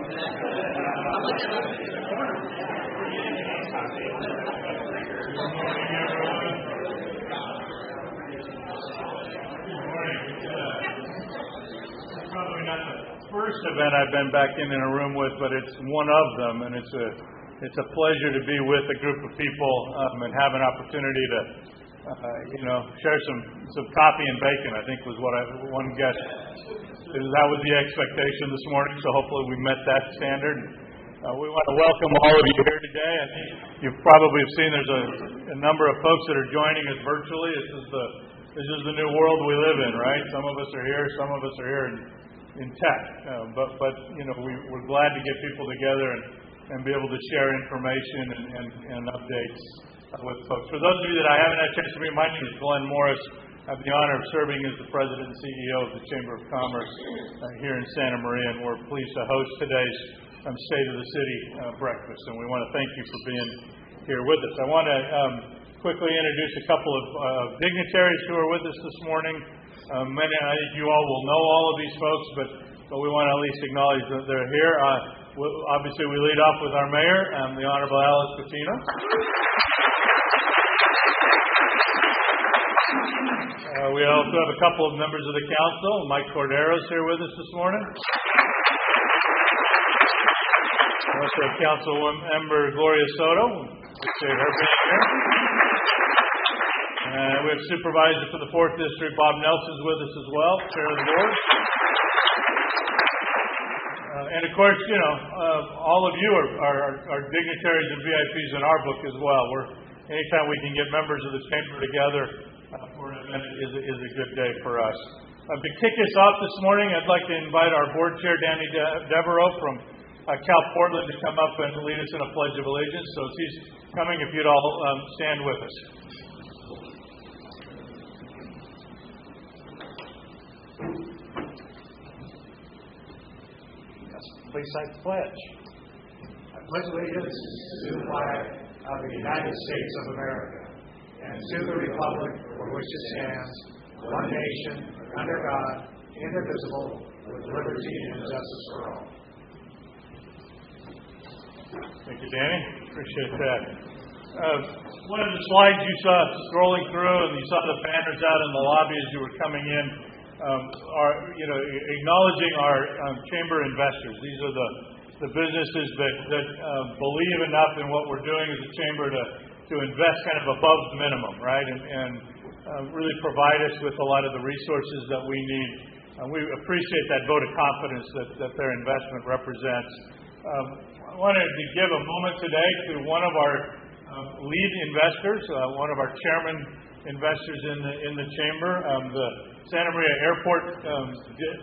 Probably not the first event I've been back in a room with, but it's one of them, and it's a pleasure to be with a group of people and have an opportunity to share some coffee and bacon. I think was what one guest. That was the expectation this morning, so hopefully we met that standard. We want to welcome all of you here today. I think you probably have seen there's a number of folks that are joining us virtually. This is the new world we live in, right? Some of us are here, some of us are here in tech, but we're glad to get people together and be able to share information and updates with folks. For those of you that I haven't had a chance to meet, my name is Glenn Morris. I have the honor of serving as the President and CEO of the Chamber of Commerce here in Santa Maria, and we're pleased to host today's State of the City breakfast, and we want to thank you for being here with us. I want to quickly introduce a couple of dignitaries who are with us this morning. I think you all will know all of these folks, but we want to at least acknowledge that they're here. Obviously, we lead off with our mayor, the Honorable Alice Patino. We also have a couple of members of the council. Mike Cordero's here with us this morning. We also have Councilmember Gloria Soto. Appreciate her being here. We have Supervisor for the 4th District, Bob Nelson's with us as well, Chair of the Board. And of course, all of you are dignitaries and VIPs in our book as well. Anytime we can get members of the Chamber together for an event is a good day for us. To kick us off this morning, I'd like to invite our Board Chair, Danny Devereaux from Cal Portland, to come up and lead us in a Pledge of Allegiance. So as he's coming, if you'd all stand with us. Please cite the pledge. I pledge allegiance to the flag of the United States of America and to the republic for which it stands, one nation, under God, indivisible, with liberty and justice for all. Thank you, Danny. Appreciate that. One of the slides you saw scrolling through, and you saw the banners out in the lobby as you were coming in, are acknowledging our chamber investors. These are the businesses that believe enough in what we're doing as a chamber to invest kind of above the minimum, right, and really provide us with a lot of the resources that we need. We appreciate that vote of confidence that their investment represents. I wanted to give a moment today to one of our lead investors, one of our chairman investors in the chamber, the Santa Maria Airport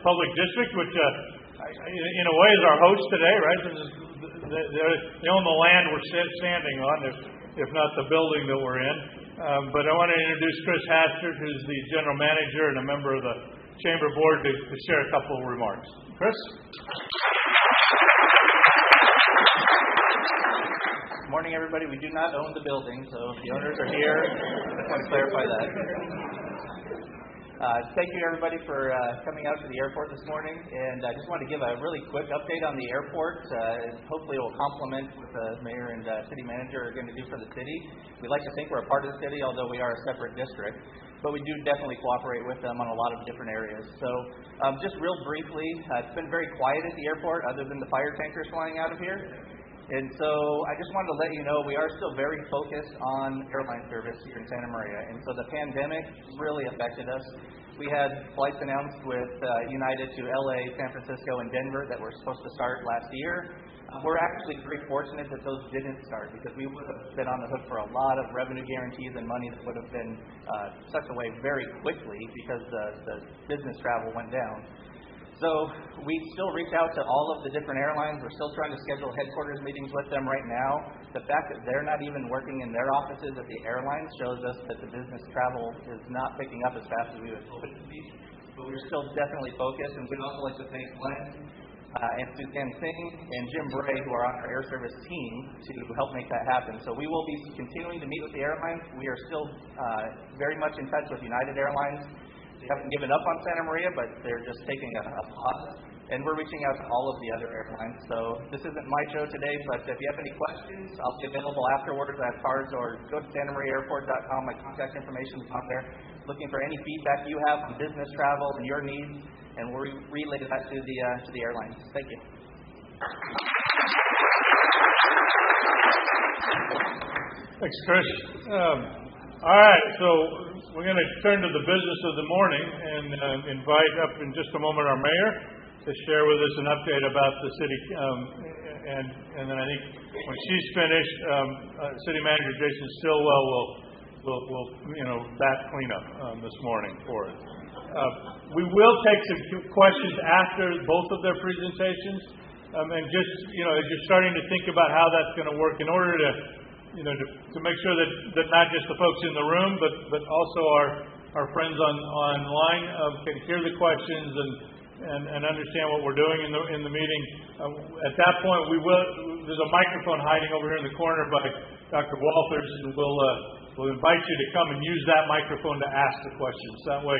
Public District, which in a way is our host today, right? They own the land we're standing on, if not the building that we're in. But I want to introduce Chris Hastert, who's the general manager and a member of the chamber board, to share a couple of remarks. Chris? Good morning, everybody. We do not own the building, so if the owners are here, I just want to clarify that. Thank you, everybody, for coming out to the airport this morning. And I just want to give a really quick update on the airport. Hopefully, it will complement what the mayor and city manager are going to do for the city. We like to think we're a part of the city, although we are a separate district. But we do definitely cooperate with them on a lot of different areas. So just real briefly, it's been very quiet at the airport other than the fire tankers flying out of here. And so I just wanted to let you know we are still very focused on airline service here in Santa Maria. And so the pandemic really affected us. We had flights announced with United to LA, San Francisco, and Denver that were supposed to start last year. We're actually very fortunate that those didn't start because we would have been on the hook for a lot of revenue guarantees and money that would have been sucked away very quickly because the business travel went down. So we still reach out to all of the different airlines. We're still trying to schedule headquarters meetings with them right now. The fact that they're not even working in their offices at the airlines shows us that the business travel is not picking up as fast as we would hope it to be. But we're still definitely focused, and we'd also like to thank Glenn and Suzanne Singh and Jim Bray, who are on our air service team, to help make that happen. So we will be continuing to meet with the airlines. We are still very much in touch with United Airlines. They haven't given up on Santa Maria, but they're just taking a pause. And we're reaching out to all of the other airlines. So this isn't my show today, but if you have any questions, I'll be available afterwards. I have cards, or go to santamariaairport.com. My contact information is on there. Looking for any feedback you have on business travel and your needs, and we'll relay that to the airlines. Thank you. Thanks, Chris. All right, so we're going to turn to the business of the morning and invite up in just a moment our mayor to share with us an update about the city. And then I think when she's finished, City Manager Jason Stillwell will bat cleanup this morning for us. We will take some questions after both of their presentations, and just as you're starting to think about how that's going to work, in order to make sure that not just the folks in the room, but also our friends online can hear the questions and understand what we're doing in the meeting. At that point, there's a microphone hiding over here in the corner by Dr. Walters, and we'll invite you to come and use that microphone to ask the questions. That way,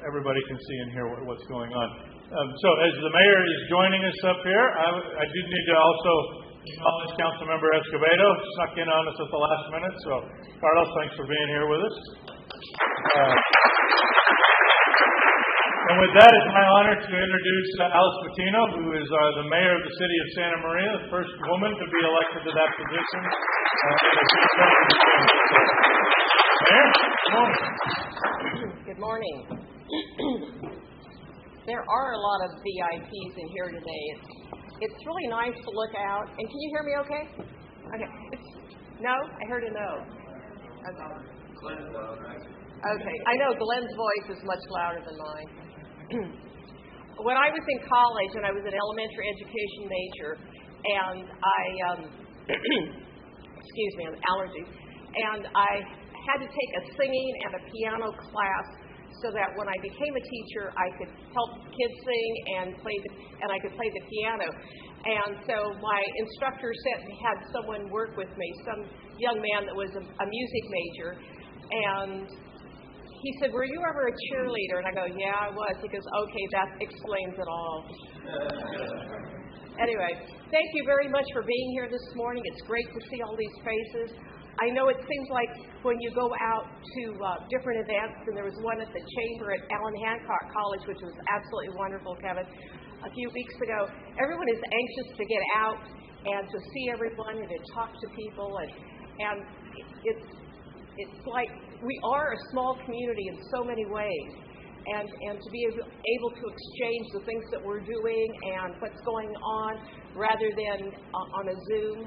everybody can see and hear what's going on. So as the mayor is joining us up here, I do need to also acknowledge Councilmember Escobedo. Snuck in on us at the last minute. So, Carlos, thanks for being here with us. And with that, it's my honor to introduce Alice Patino, who is the mayor of the city of Santa Maria, the first woman to be elected to that position. Mayor, good morning. Good morning. There are a lot of VIPs in here today. It's really nice to look out. And can you hear me okay? Okay. No? I heard a no. Okay. I know Glenn's voice is much louder than mine. When I was in college, and I was an elementary education major, and I, excuse me, I have allergies, and I had to take a singing and a piano class so that when I became a teacher, I could help kids sing and I could play the piano. And so my instructor had someone work with me, some young man that was a music major, and he said, "Were you ever a cheerleader?" And I go, "Yeah, I was." He goes, "Okay, that explains it all." Anyway, thank you very much for being here this morning. It's great to see all these faces. I know it seems like when you go out to different events, and there was one at the Chamber at Allen Hancock College, which was absolutely wonderful, Kevin, a few weeks ago, everyone is anxious to get out and to see everyone and to talk to people. And it's like we are a small community in so many ways. And to be able to exchange the things that we're doing and what's going on rather than on a Zoom.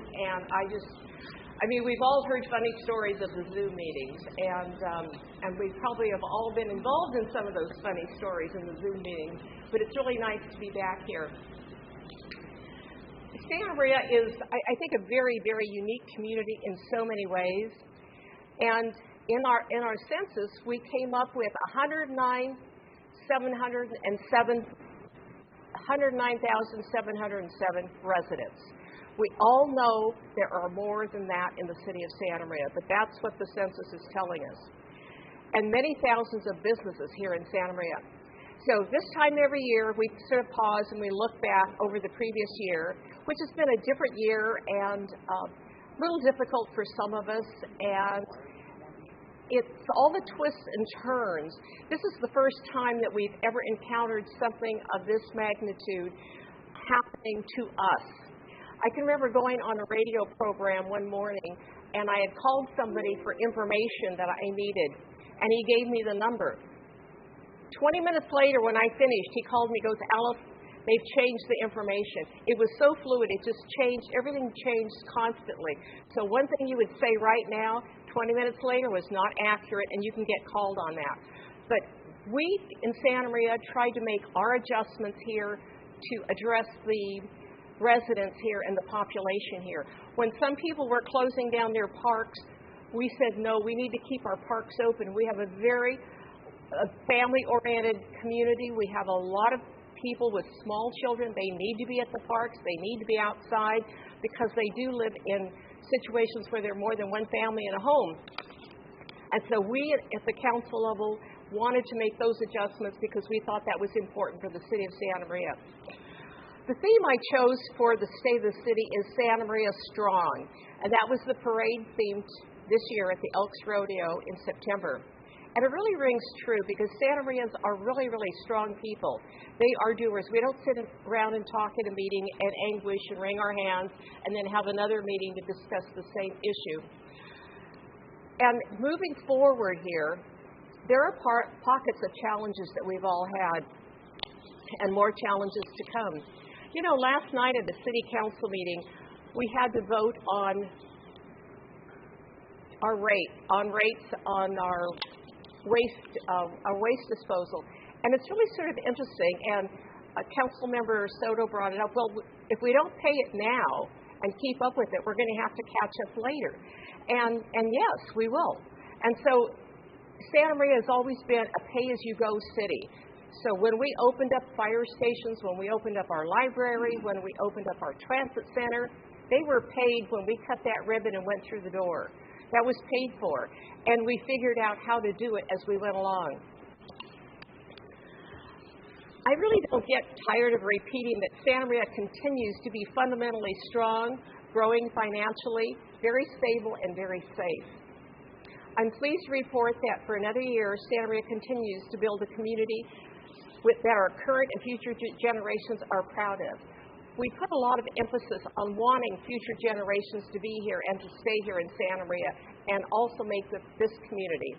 And we've all heard funny stories of the Zoom meetings, and we probably have all been involved in some of those funny stories in the Zoom meetings, but it's really nice to be back here. Santa Maria is, I think, a very, very unique community in so many ways, and in our census, we came up with 109,707 residents. We all know there are more than that in the city of Santa Maria, but that's what the census is telling us. And many thousands of businesses here in Santa Maria. So this time every year, we sort of pause and we look back over the previous year, which has been a different year and a little difficult for some of us. And it's all the twists and turns. This is the first time that we've ever encountered something of this magnitude happening to us. I can remember going on a radio program one morning, and I had called somebody for information that I needed, and he gave me the number. 20 minutes later, when I finished, he called me, goes, "Alice, they've changed the information." It was so fluid, it just changed, everything changed constantly. So one thing you would say right now, 20 minutes later was not accurate, and you can get called on that. But we in Santa Maria tried to make our adjustments here to address the residents here and the population here. When some people were closing down their parks, we said, no, we need to keep our parks open. We have a very family-oriented community. We have a lot of people with small children. They need to be at the parks. They need to be outside because they do live in situations where there are more than one family in a home. And so we at the council level, wanted to make those adjustments because we thought that was important for the city of Santa Maria. The theme I chose for the State of the City is Santa Maria Strong, and that was the parade theme this year at the Elks Rodeo in September. And it really rings true because Santa Marians are really, really strong people. They are doers. We don't sit around and talk at a meeting and anguish and wring our hands and then have another meeting to discuss the same issue. And moving forward here, there are pockets of challenges that we've all had and more challenges to come. You know, last night at the city council meeting, we had to vote on our rates on our waste disposal. And it's really sort of interesting, and Council Member Soto brought it up. Well, if we don't pay it now and keep up with it, we're going to have to catch up later. And yes, we will. And so Santa Maria has always been a pay-as-you-go city. So when we opened up fire stations, when we opened up our library, when we opened up our transit center, they were paid when we cut that ribbon and went through the door. That was paid for. And we figured out how to do it as we went along. I really don't get tired of repeating that Santa Maria continues to be fundamentally strong, growing financially, very stable, and very safe. I'm pleased to report that for another year, Santa Maria continues to build a community that our current and future generations are proud of. We put a lot of emphasis on wanting future generations to be here and to stay here in Santa Maria and also make this community.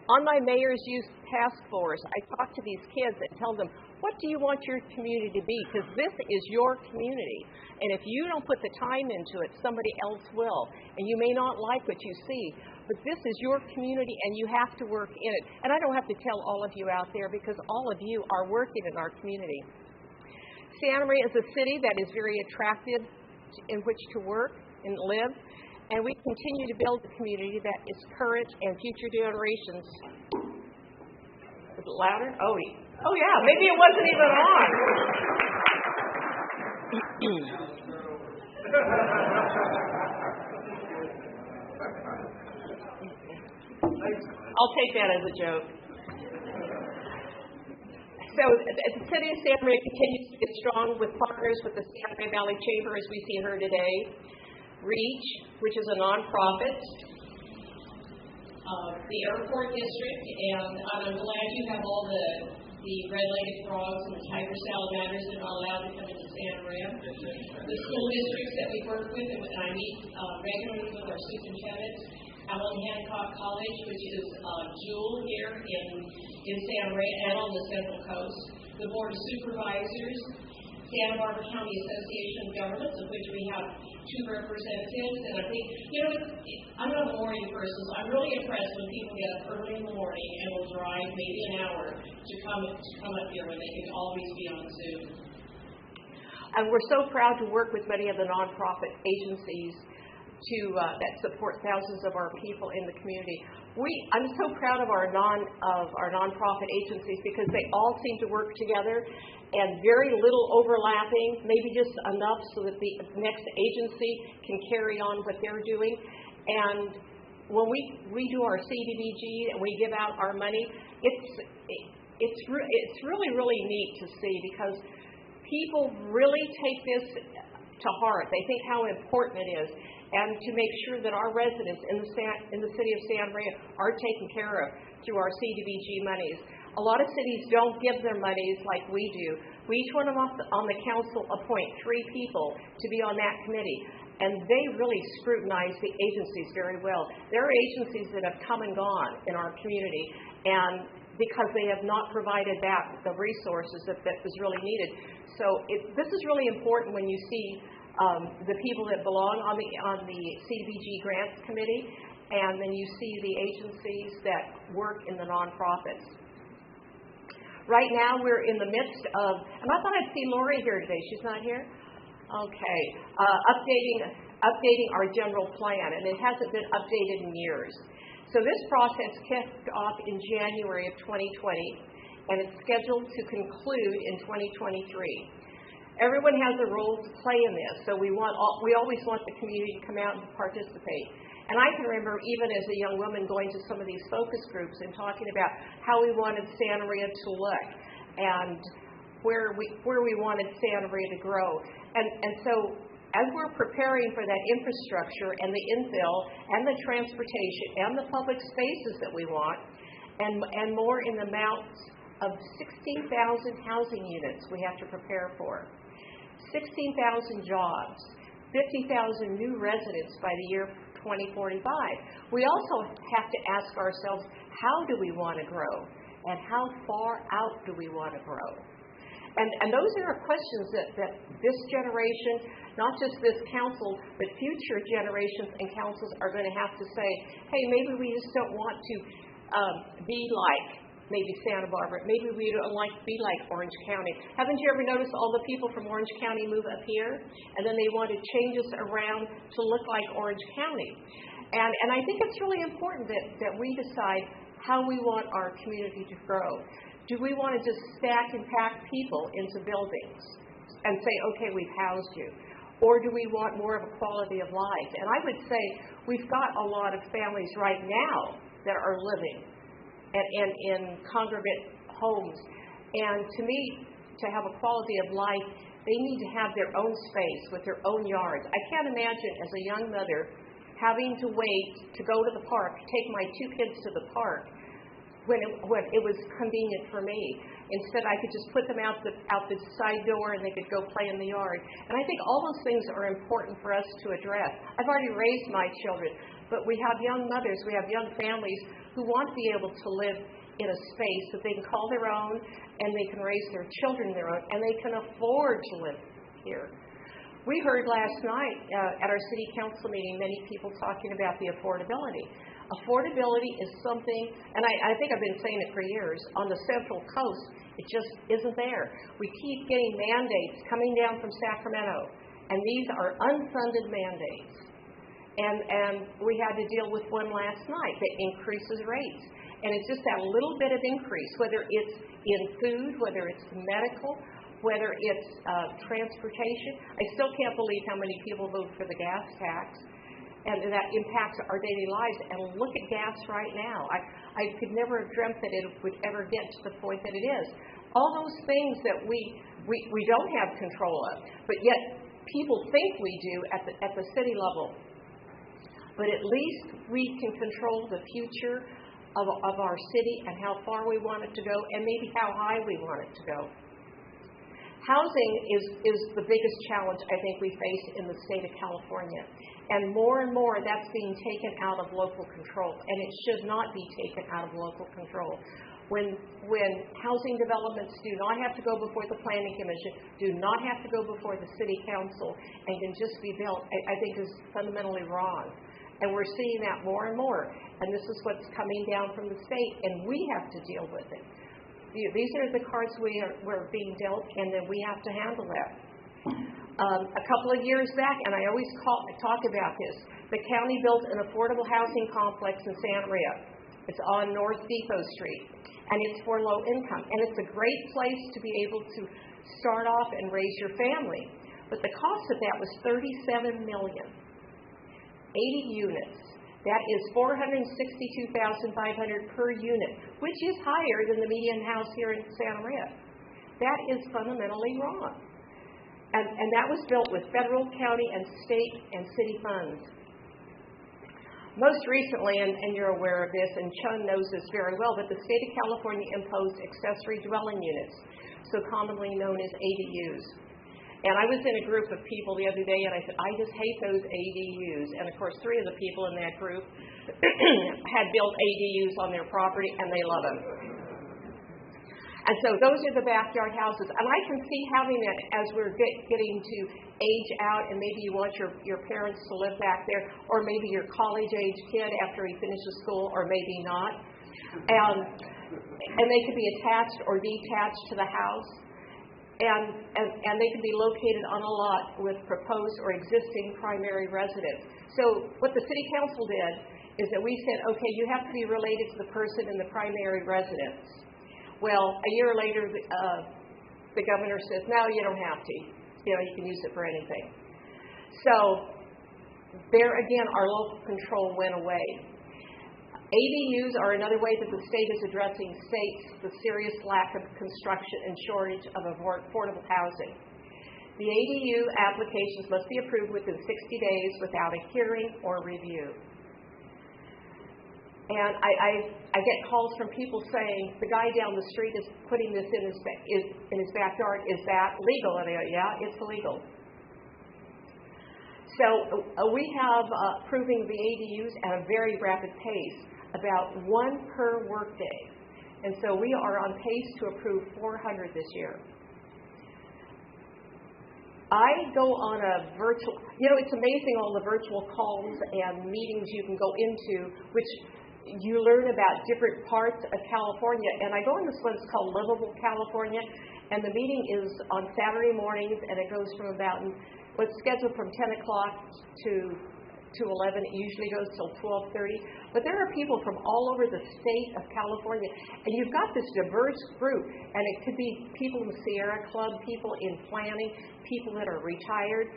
On my Mayor's Youth Task Force, I talk to these kids and tell them, what do you want your community to be? Because this is your community. And if you don't put the time into it, somebody else will. And you may not like what you see, but this is your community and you have to work in it. And I don't have to tell all of you out there because all of you are working in our community. Santa Maria is a city that is very attractive in which to work and live, and we continue to build a community that is current and future generations. Is it louder? Oh yeah, maybe it wasn't even on. I'll take that as a joke. So the city of Santa Maria continues to get strong with partners with the Santa Maria Valley Chamber, as we see her today, REACH, which is a nonprofit, the Airport District, and I'm glad you have all the red-legged frogs and the tiger salamanders that are not allowed to come into Santa Maria. The school districts that we work with, and I meet regularly with our superintendents, Allen Hancock College, which is Jewel here in Santa Maria and on the Central Coast, the Board of Supervisors, Santa Barbara County Association of Governments, of which we have 2 representatives. And I think, I'm not a morning person, so I'm really impressed when people get up early in the morning and will drive maybe an hour to come up here when they can always be on Zoom. And we're so proud to work with many of the nonprofit agencies that support thousands of our people in the community. I'm so proud of our nonprofit agencies because they all seem to work together and very little overlapping, maybe just enough so that the next agency can carry on what they're doing. And when we do our CDBG and we give out our money, it's really, really neat to see because people really take this to heart. They think how important it is. And to make sure that our residents in the city of Santa Maria are taken care of through our CDBG monies. A lot of cities don't give their monies like we do. We each one of us on the council appoint 3 people to be on that committee, and they really scrutinize the agencies very well. There are agencies that have come and gone in our community, and because they have not provided the resources that was really needed. So this is really important when you see the people that belong on the CDBG Grants Committee, and then you see the agencies that work in the nonprofits. Right now, we're in the midst of, and I thought I'd see Lori here today. She's not here? Okay. Updating our general plan, and it hasn't been updated in years. So this process kicked off in January of 2020, and it's scheduled to conclude in 2023. Everyone has a role to play in this, so we always want the community to come out and participate. And I can remember even as a young woman going to some of these focus groups and talking about how we wanted Santa Maria to look and where we wanted Santa Maria to grow. And so as we're preparing for that infrastructure and the infill and the transportation and the public spaces that we want, and more in the amounts of 16,000 housing units we have to prepare for, 16,000 jobs, 50,000 new residents by the year 2045. We also have to ask ourselves, how do we want to grow? And how far out do we want to grow? And those are questions that this generation, not just this council, but future generations and councils are going to have to say, hey, maybe we just don't want to be like maybe Santa Barbara. Maybe we don't like to be like Orange County. Haven't you ever noticed all the people from Orange County move up here? And then they want to change us around to look like Orange County. And I think it's really important that we decide how we want our community to grow. Do we want to just stack and pack people into buildings and say, okay, we've housed you? Or do we want more of a quality of life? And I would say we've got a lot of families right now that are living in congregate homes. And to me, to have a quality of life, they need to have their own space with their own yards. I can't imagine as a young mother having to wait to go to the park, take my 2 kids to the park, when it was convenient for me. Instead, I could just put them out the side door and they could go play in the yard. And I think all those things are important for us to address. I've already raised my children, but we have young mothers, we have young families who want to be able to live in a space that they can call their own and they can raise their children their own and they can afford to live here. We heard last night at our city council meeting many people talking about the affordability. Affordability is something, and I think I've been saying it for years, on the Central Coast, it just isn't there. We keep getting mandates coming down from Sacramento, and these are unfunded mandates. And we had to deal with one last night that increases rates. And it's just that little bit of increase, whether it's in food, whether it's medical, whether it's transportation. I still can't believe how many people vote for the gas tax. And that impacts our daily lives. And look at gas right now. I could never have dreamt that it would ever get to the point that it is. All those things that we don't have control of, but yet people think we do at the city level. But at least we can control the future of our city and how far we want it to go and maybe how high we want it to go. Housing is the biggest challenge I think we face in the state of California. And more that's being taken out of local control. And it should not be taken out of local control. When housing developments do not have to go before the Planning Commission, do not have to go before the City Council, and can just be built, I think is fundamentally wrong. And we're seeing that more and more. And this is what's coming down from the state, and we have to deal with it. These are the cards we're being dealt, and then we have to handle that. A couple of years back, and I always talk about this, the county built an affordable housing complex in Santa Maria. It's on North Depot Street, and it's for low income. And it's a great place to be able to start off and raise your family. But the cost of that was $37 million. 80 units. That is $462,500 per unit, which is higher than the median house here in Santa Maria. That is fundamentally wrong. And that was built with federal, county, and state and city funds. Most recently, and you're aware of this, and Chun knows this very well, but the state of California imposed accessory dwelling units, so commonly known as ADUs. And I was in a group of people the other day, and I said, I just hate those ADUs. And, of course, 3 of the people in that group had built ADUs on their property, and they love them. And so those are the backyard houses. And I can see having it as we're getting to age out, and maybe you want your parents to live back there, or maybe your college-age kid after he finishes school, or maybe not. And they could be attached or detached to the house. And they can be located on a lot with proposed or existing primary residence. So what the city council did is that we said, okay, you have to be related to the person in the primary residence. Well, a year later, the governor says, no, you don't have to. You can use it for anything. So there again, our local control went away. ADUs are another way that the state is addressing the serious lack of construction and shortage of affordable housing. The ADU applications must be approved within 60 days without a hearing or review. And I get calls from people saying, the guy down the street is putting this in his backyard. Is that legal? And I go, yeah, it's illegal. So we have approving the ADUs at a very rapid pace, about one per workday. And so we are on pace to approve 400 this year. I go on a virtual, it's amazing all the virtual calls and meetings you can go into, which you learn about different parts of California. And I go on this one, it's called Livable California, and the meeting is on Saturday mornings, and it goes from it's scheduled from 10 o'clock to 11. It usually goes till 12:30. But there are people from all over the state of California, and you've got this diverse group, and it could be people in the Sierra Club, people in planning, people that are retired,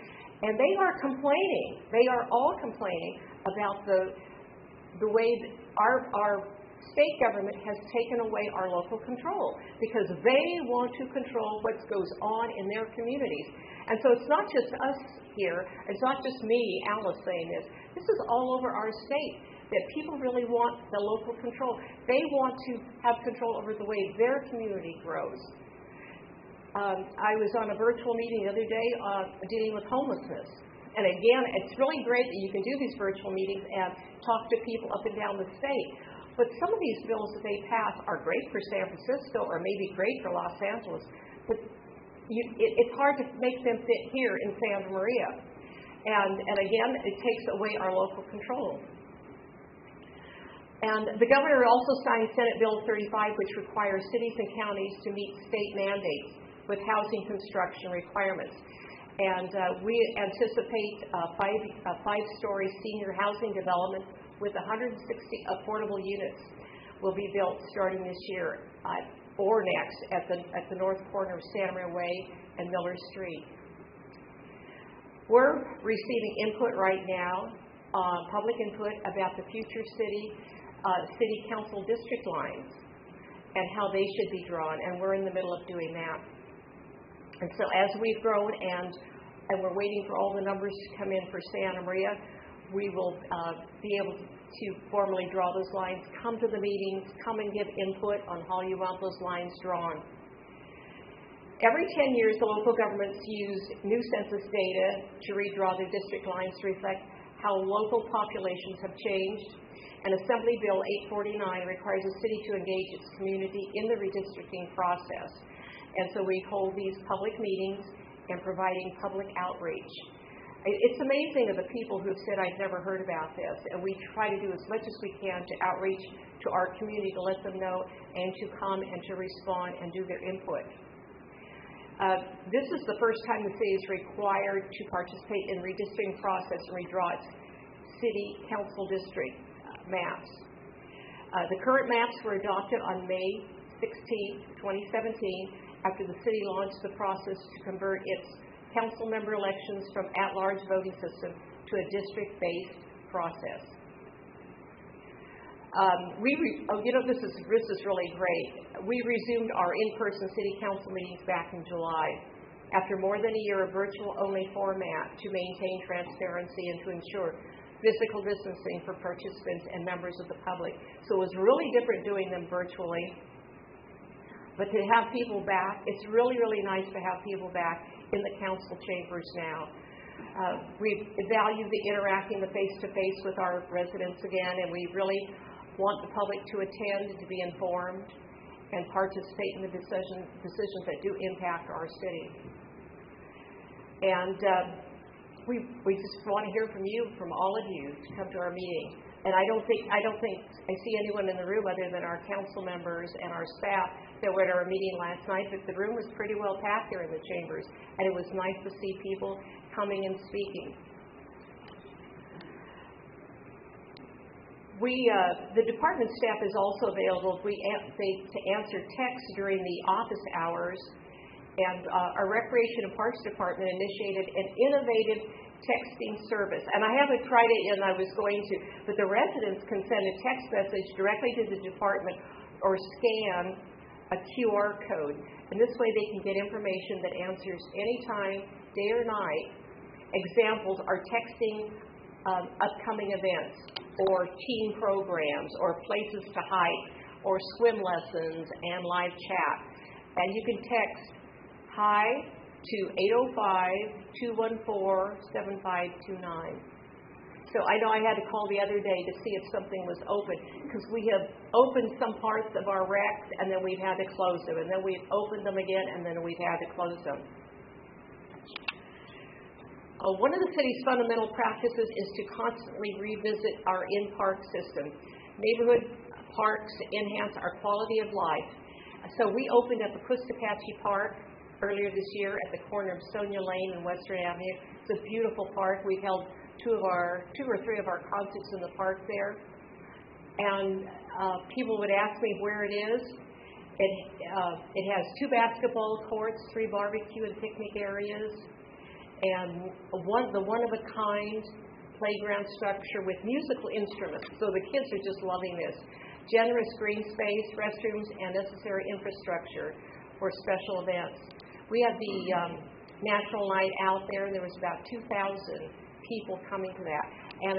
and they are complaining. They are all complaining about the way our state government has taken away our local control, because they want to control what goes on in their communities. And so it's not just us here, it's not just me, Alice, saying this. This is all over our state, that people really want the local control. They want to have control over the way their community grows. I was on a virtual meeting the other day dealing with homelessness. And again, it's really great that you can do these virtual meetings and talk to people up and down the state. But some of these bills that they pass are great for San Francisco or maybe great for Los Angeles. But it's hard to make them fit here in Santa Maria. And again, it takes away our local control. And the governor also signed Senate Bill 35, which requires cities and counties to meet state mandates with housing construction requirements. And we anticipate a five-story senior housing development with 160 affordable units will be built starting this year or next at the north corner of Santa Maria Way and Miller Street. We're receiving input right now, public input about the future city council district lines and how they should be drawn, and we're in the middle of doing that. And so as we've grown and we're waiting for all the numbers to come in for Santa Maria, we will be able to formally draw those lines. Come to the meetings, come and give input on how you want those lines drawn. Every 10 years, the local governments use new census data to redraw their district lines to reflect how local populations have changed. And Assembly Bill 849 requires a city to engage its community in the redistricting process. And so we hold these public meetings and providing public outreach. It's amazing of the people who have said, I've never heard about this. And we try to do as much as we can to outreach to our community to let them know and to come and to respond and do their input. This is the first time the city is required to participate in the redistricting process and redraw its city council district maps. The current maps were adopted on May 16, 2017, after the city launched the process to convert its council member elections from at-large voting system to a district-based process. This is really great. We resumed our in-person city council meetings back in July after more than a year of virtual-only format to maintain transparency and to ensure physical distancing for participants and members of the public. So it was really different doing them virtually. But to have people back, it's really, really nice to have people back in the council chambers now. We value the interacting, the face-to-face with our residents again, and we really want the public to attend, to be informed, and participate in the decisions that do impact our city. And we just want to hear from you, from all of you, to come to our meeting. And I don't think I see anyone in the room other than our council members and our staff that were at our meeting last night, but the room was pretty well packed here in the chambers, and it was nice to see people coming and speaking. The department staff is also available to answer texts during the office hours, and our Recreation and Parks Department initiated an innovative texting service. And I haven't tried it yet, and I was going to, but the residents can send a text message directly to the department or scan a QR code. And this way they can get information that answers anytime, day or night. Examples are texting upcoming events or team programs or places to hike or swim lessons and live chat. And you can text hi to 805-214-7529. So I know I had to call the other day to see if something was open, because we have opened some parts of our recs and then we've had to close them, and then we've opened them again and then we've had to close them. One of the city's fundamental practices is to constantly revisit our in-park system. Neighborhood parks enhance our quality of life. So we opened up the Quistapache Park earlier this year at the corner of Sonia Lane and Western Avenue. It's a beautiful park. We've held two or three of our concerts in the park there. And people would ask me where it is. It has 2 basketball courts, 3 barbecue and picnic areas, and the one-of-a-kind playground structure with musical instruments. So the kids are just loving this. Generous green space, restrooms, and necessary infrastructure for special events. We had the National Night Out there, and there was about 2,000 people coming to that. And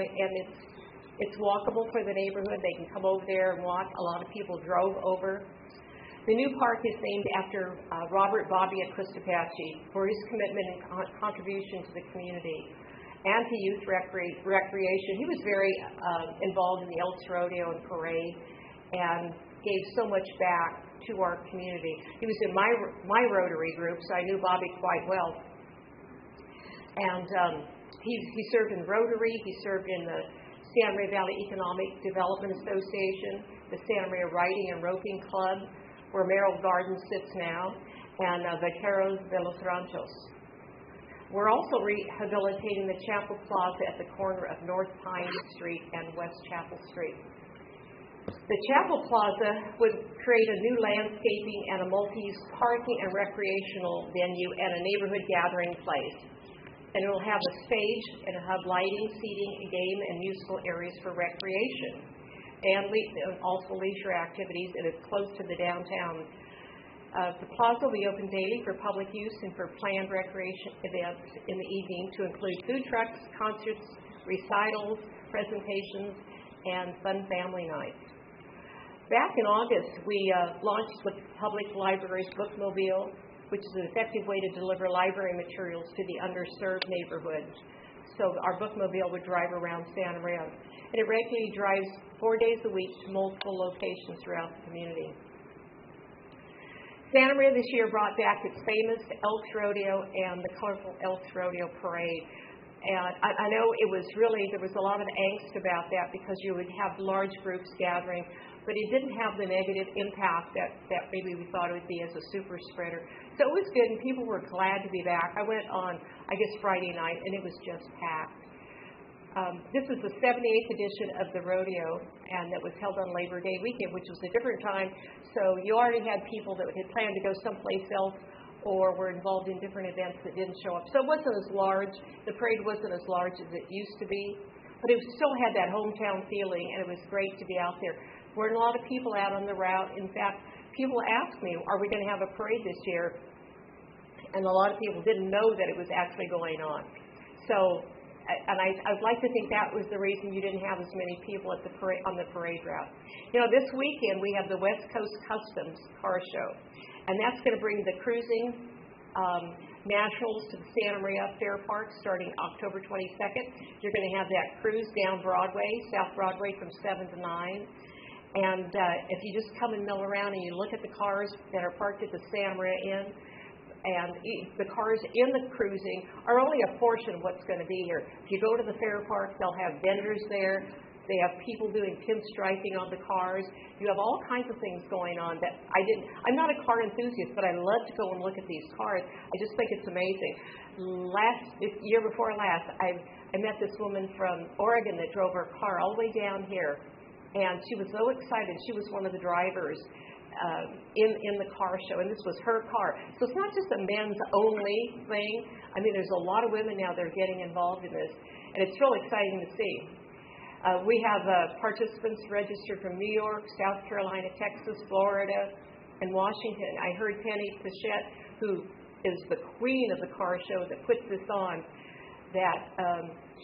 it's walkable for the neighborhood. They can come over there and walk. A lot of people drove over. The new park is named after Robert Bobby at Quistapache for his commitment and contribution to the community and to youth recreation. He was very involved in the Elks Rodeo and Parade and gave so much back to our community. He was in my Rotary group, so I knew Bobby quite well. And he served in Rotary. He served in the Santa Maria Valley Economic Development Association, the Santa Maria Riding and Roping Club, where Merrill Garden sits now, and Vaqueros de los Ranchos. We're also rehabilitating the Chapel Plaza at the corner of North Pine Street and West Chapel Street. The Chapel Plaza would create a new landscaping and a multi-use parking and recreational venue and a neighborhood gathering place. And it will have a stage and have lighting, seating, game, and musical areas for recreation, and also leisure activities, and it's close to the downtown. The plaza will be open daily for public use and for planned recreation events in the evening to include food trucks, concerts, recitals, presentations, and fun family nights. Back in August, we launched the Public Library's Bookmobile, which is an effective way to deliver library materials to the underserved neighborhoods. So our Bookmobile would drive around Santa Maria. And it regularly drives 4 days a week to multiple locations throughout the community. Santa Maria this year brought back its famous Elks Rodeo and the colorful Elks Rodeo Parade. And I know there was a lot of angst about that because you would have large groups gathering, but it didn't have the negative impact that maybe we thought it would be as a super spreader. So it was good, and people were glad to be back. I went on, Friday night, and it was just packed. This is the 78th edition of the rodeo, and that was held on Labor Day weekend, which was a different time. So you already had people that had planned to go someplace else or were involved in different events that didn't show up. So it wasn't as large. The parade wasn't as large as it used to be, but it still had that hometown feeling, and it was great to be out there. There weren't a lot of people out on the route. In fact, people asked me, are we going to have a parade this year? And a lot of people didn't know that it was actually going on. So, and I'd like to think that was the reason you didn't have as many people at the parade, on the parade route. This weekend we have the West Coast Customs Car Show, and that's going to bring the cruising nationals to the Santa Maria Fair Park starting October 22nd. You're going to have that cruise down Broadway, South Broadway, from 7 to 9. And if you just come and mill around and you look at the cars that are parked at the Santa Maria Inn, and the cars in the cruising are only a portion of what's going to be here. If you go to the fair park, they'll have vendors there. They have people doing pinstriping on the cars. You have all kinds of things going on that I'm not a car enthusiast, but I love to go and look at these cars. I just think it's amazing. Year before last, I met this woman from Oregon that drove her car all the way down here, and she was so excited. She was one of the drivers in the car show, and this was her car. So it's not just a men's only thing. I mean, there's a lot of women now that are getting involved in this, and it's really exciting to see. We have participants registered from New York, South Carolina, Texas, Florida, and Washington. I heard Penny Pichette, who is the queen of the car show that puts this on, that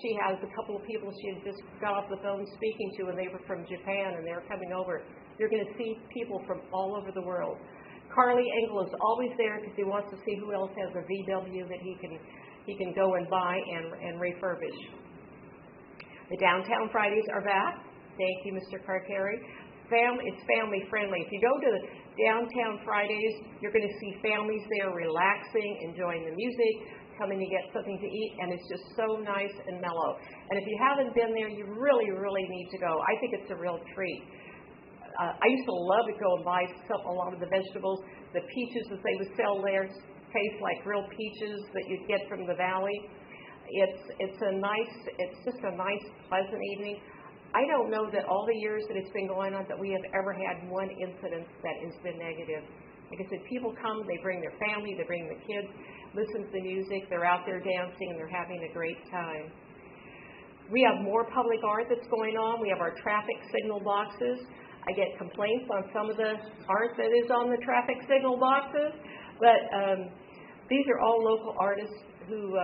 she has a couple of people she had just got off the phone speaking to, and they were from Japan, and they were coming over. You're going to see people from all over the world. Carly Engel is always there because he wants to see who else has a VW that he can go and buy and refurbish. The Downtown Fridays are back. Thank you, Mr. Carcari. It's family friendly. If you go to the Downtown Fridays, you're going to see families there relaxing, enjoying the music, coming to get something to eat, and it's just so nice and mellow. And if you haven't been there, you really, really need to go. I think it's a real treat. I used to love to go and buy a lot of the vegetables. The peaches that they would sell there taste like real peaches that you'd get from the valley. It's just a nice, pleasant evening. I don't know that all the years that it's been going on that we have ever had one incident that has been negative. Like I said, people come, they bring their family, they bring the kids, listen to the music, they're out there dancing, and they're having a great time. We have more public art that's going on. We have our traffic signal boxes. I get complaints on some of the art that is on the traffic signal boxes, but these are all local artists who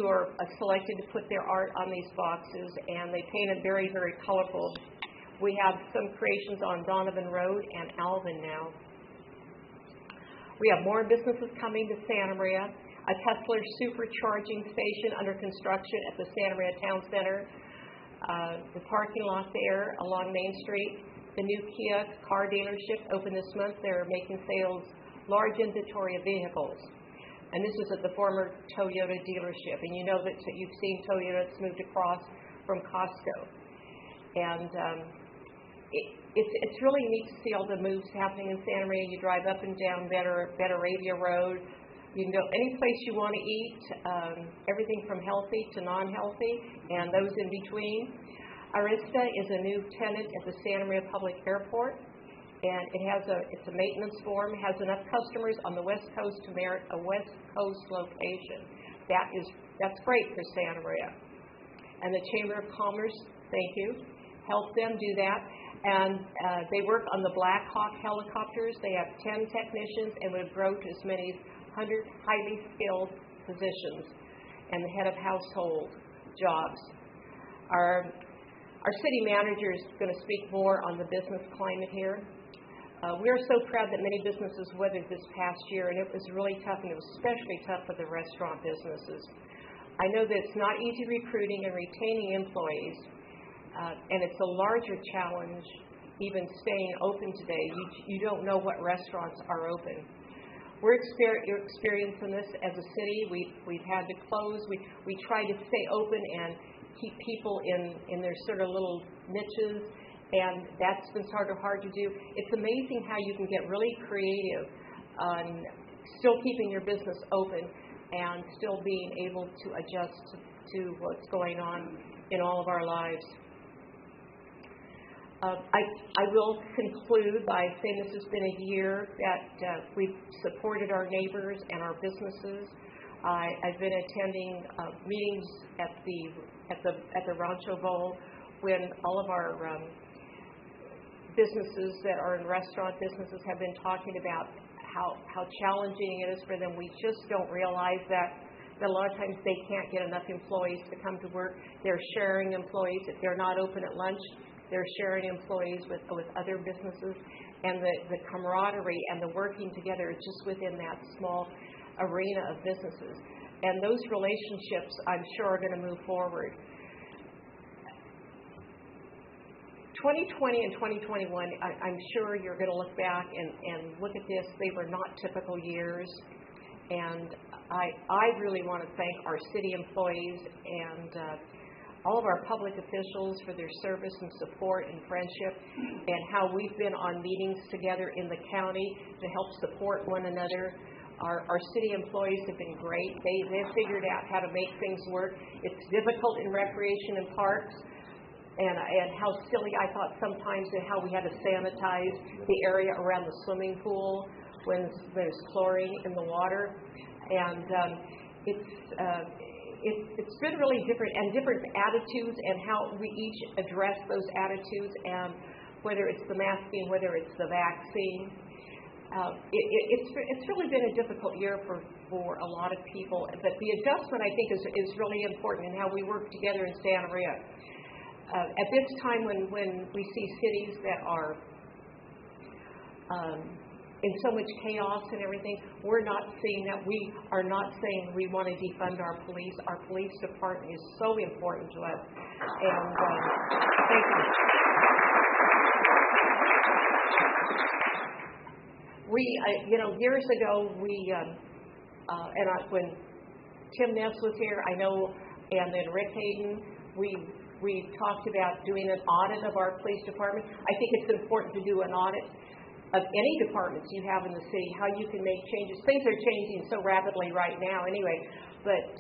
are selected to put their art on these boxes, and they paint it very, very colorful. We have some creations on Donovan Road and Alvin now. We have more businesses coming to Santa Maria. A Tesla supercharging station under construction at the Santa Maria Town Center. The parking lot there along Main Street. The new Kia car dealership opened this month. They're making sales, large inventory of vehicles. And this is at the former Toyota dealership. And you know that you've seen Toyota that's moved across from Costco. And it's really neat to see all the moves happening in Santa Maria. You drive up and down Betteravia Road. You can go any place you want to eat, everything from healthy to non-healthy, and those in between. Arista is a new tenant at the Santa Maria Public Airport, and it's a maintenance form. It has enough customers on the West Coast to merit a West Coast location. That's great for Santa Maria. And the Chamber of Commerce, thank you, helped them do that. And they work on the Black Hawk helicopters. They have 10 technicians and would grow to as many as 100 highly skilled positions and the head of household jobs. Our city manager is going to speak more on the business climate here. We are so proud that many businesses weathered this past year, and it was really tough, and it was especially tough for the restaurant businesses. I know that it's not easy recruiting and retaining employees, and it's a larger challenge even staying open today. You don't know what restaurants are open. We're experiencing this as a city. We've had to close. We try to stay open and keep people in their sort of little niches, and that's been sort of hard to do. It's amazing how you can get really creative on still keeping your business open and still being able to adjust to what's going on in all of our lives. I will conclude by saying this has been a year that we've supported our neighbors and our businesses. I've been attending meetings at the Rancho Bowl when all of our businesses that are in restaurant businesses have been talking about how challenging it is for them. We just don't realize that a lot of times they can't get enough employees to come to work. They're sharing employees. If they're not open at lunch, they're sharing employees with other businesses, and the camaraderie and the working together is just within that small arena of businesses. And those relationships, I'm sure, are going to move forward. 2020 and 2021, I'm sure you're going to look back and look at this. They were not typical years. And I really want to thank our city employees and all of our public officials for their service and support and friendship, and how we've been on meetings together in the county to help support one another. Our city employees have been great. They've figured out how to make things work. It's difficult in recreation and parks, and how silly I thought sometimes in how we had to sanitize the area around the swimming pool when there's chlorine in the water. And it's been really different, and different attitudes, and how we each address those attitudes, and whether it's the masking, whether it's the vaccine. It's really been a difficult year for a lot of people, but the adjustment, I think, is really important in how we work together in Santa Maria. At this time when we see cities that are in so much chaos and everything, we're not seeing that. We are not saying we want to defund our police. Our police department is so important to us. And thank you. Years ago, when Tim Ness was here, I know, and then Rick Hayden, we talked about doing an audit of our police department. I think it's important to do an audit of any departments you have in the city, how you can make changes. Things are changing so rapidly right now anyway, but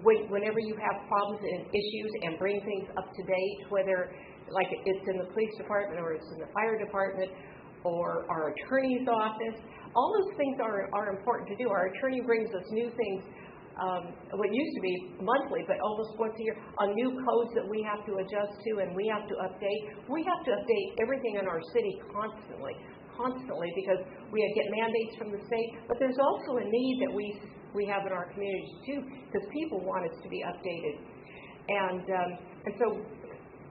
whenever you have problems and issues, and bring things up to date, whether like it's in the police department or it's in the fire department or our attorney's office, all those things are important to do. Our attorney brings us new things, what used to be monthly, but almost once a year, on new codes that we have to adjust to and we have to update. We have to update everything in our city constantly, because we get mandates from the state, but there's also a need that we have in our communities too, because people want us to be updated. And so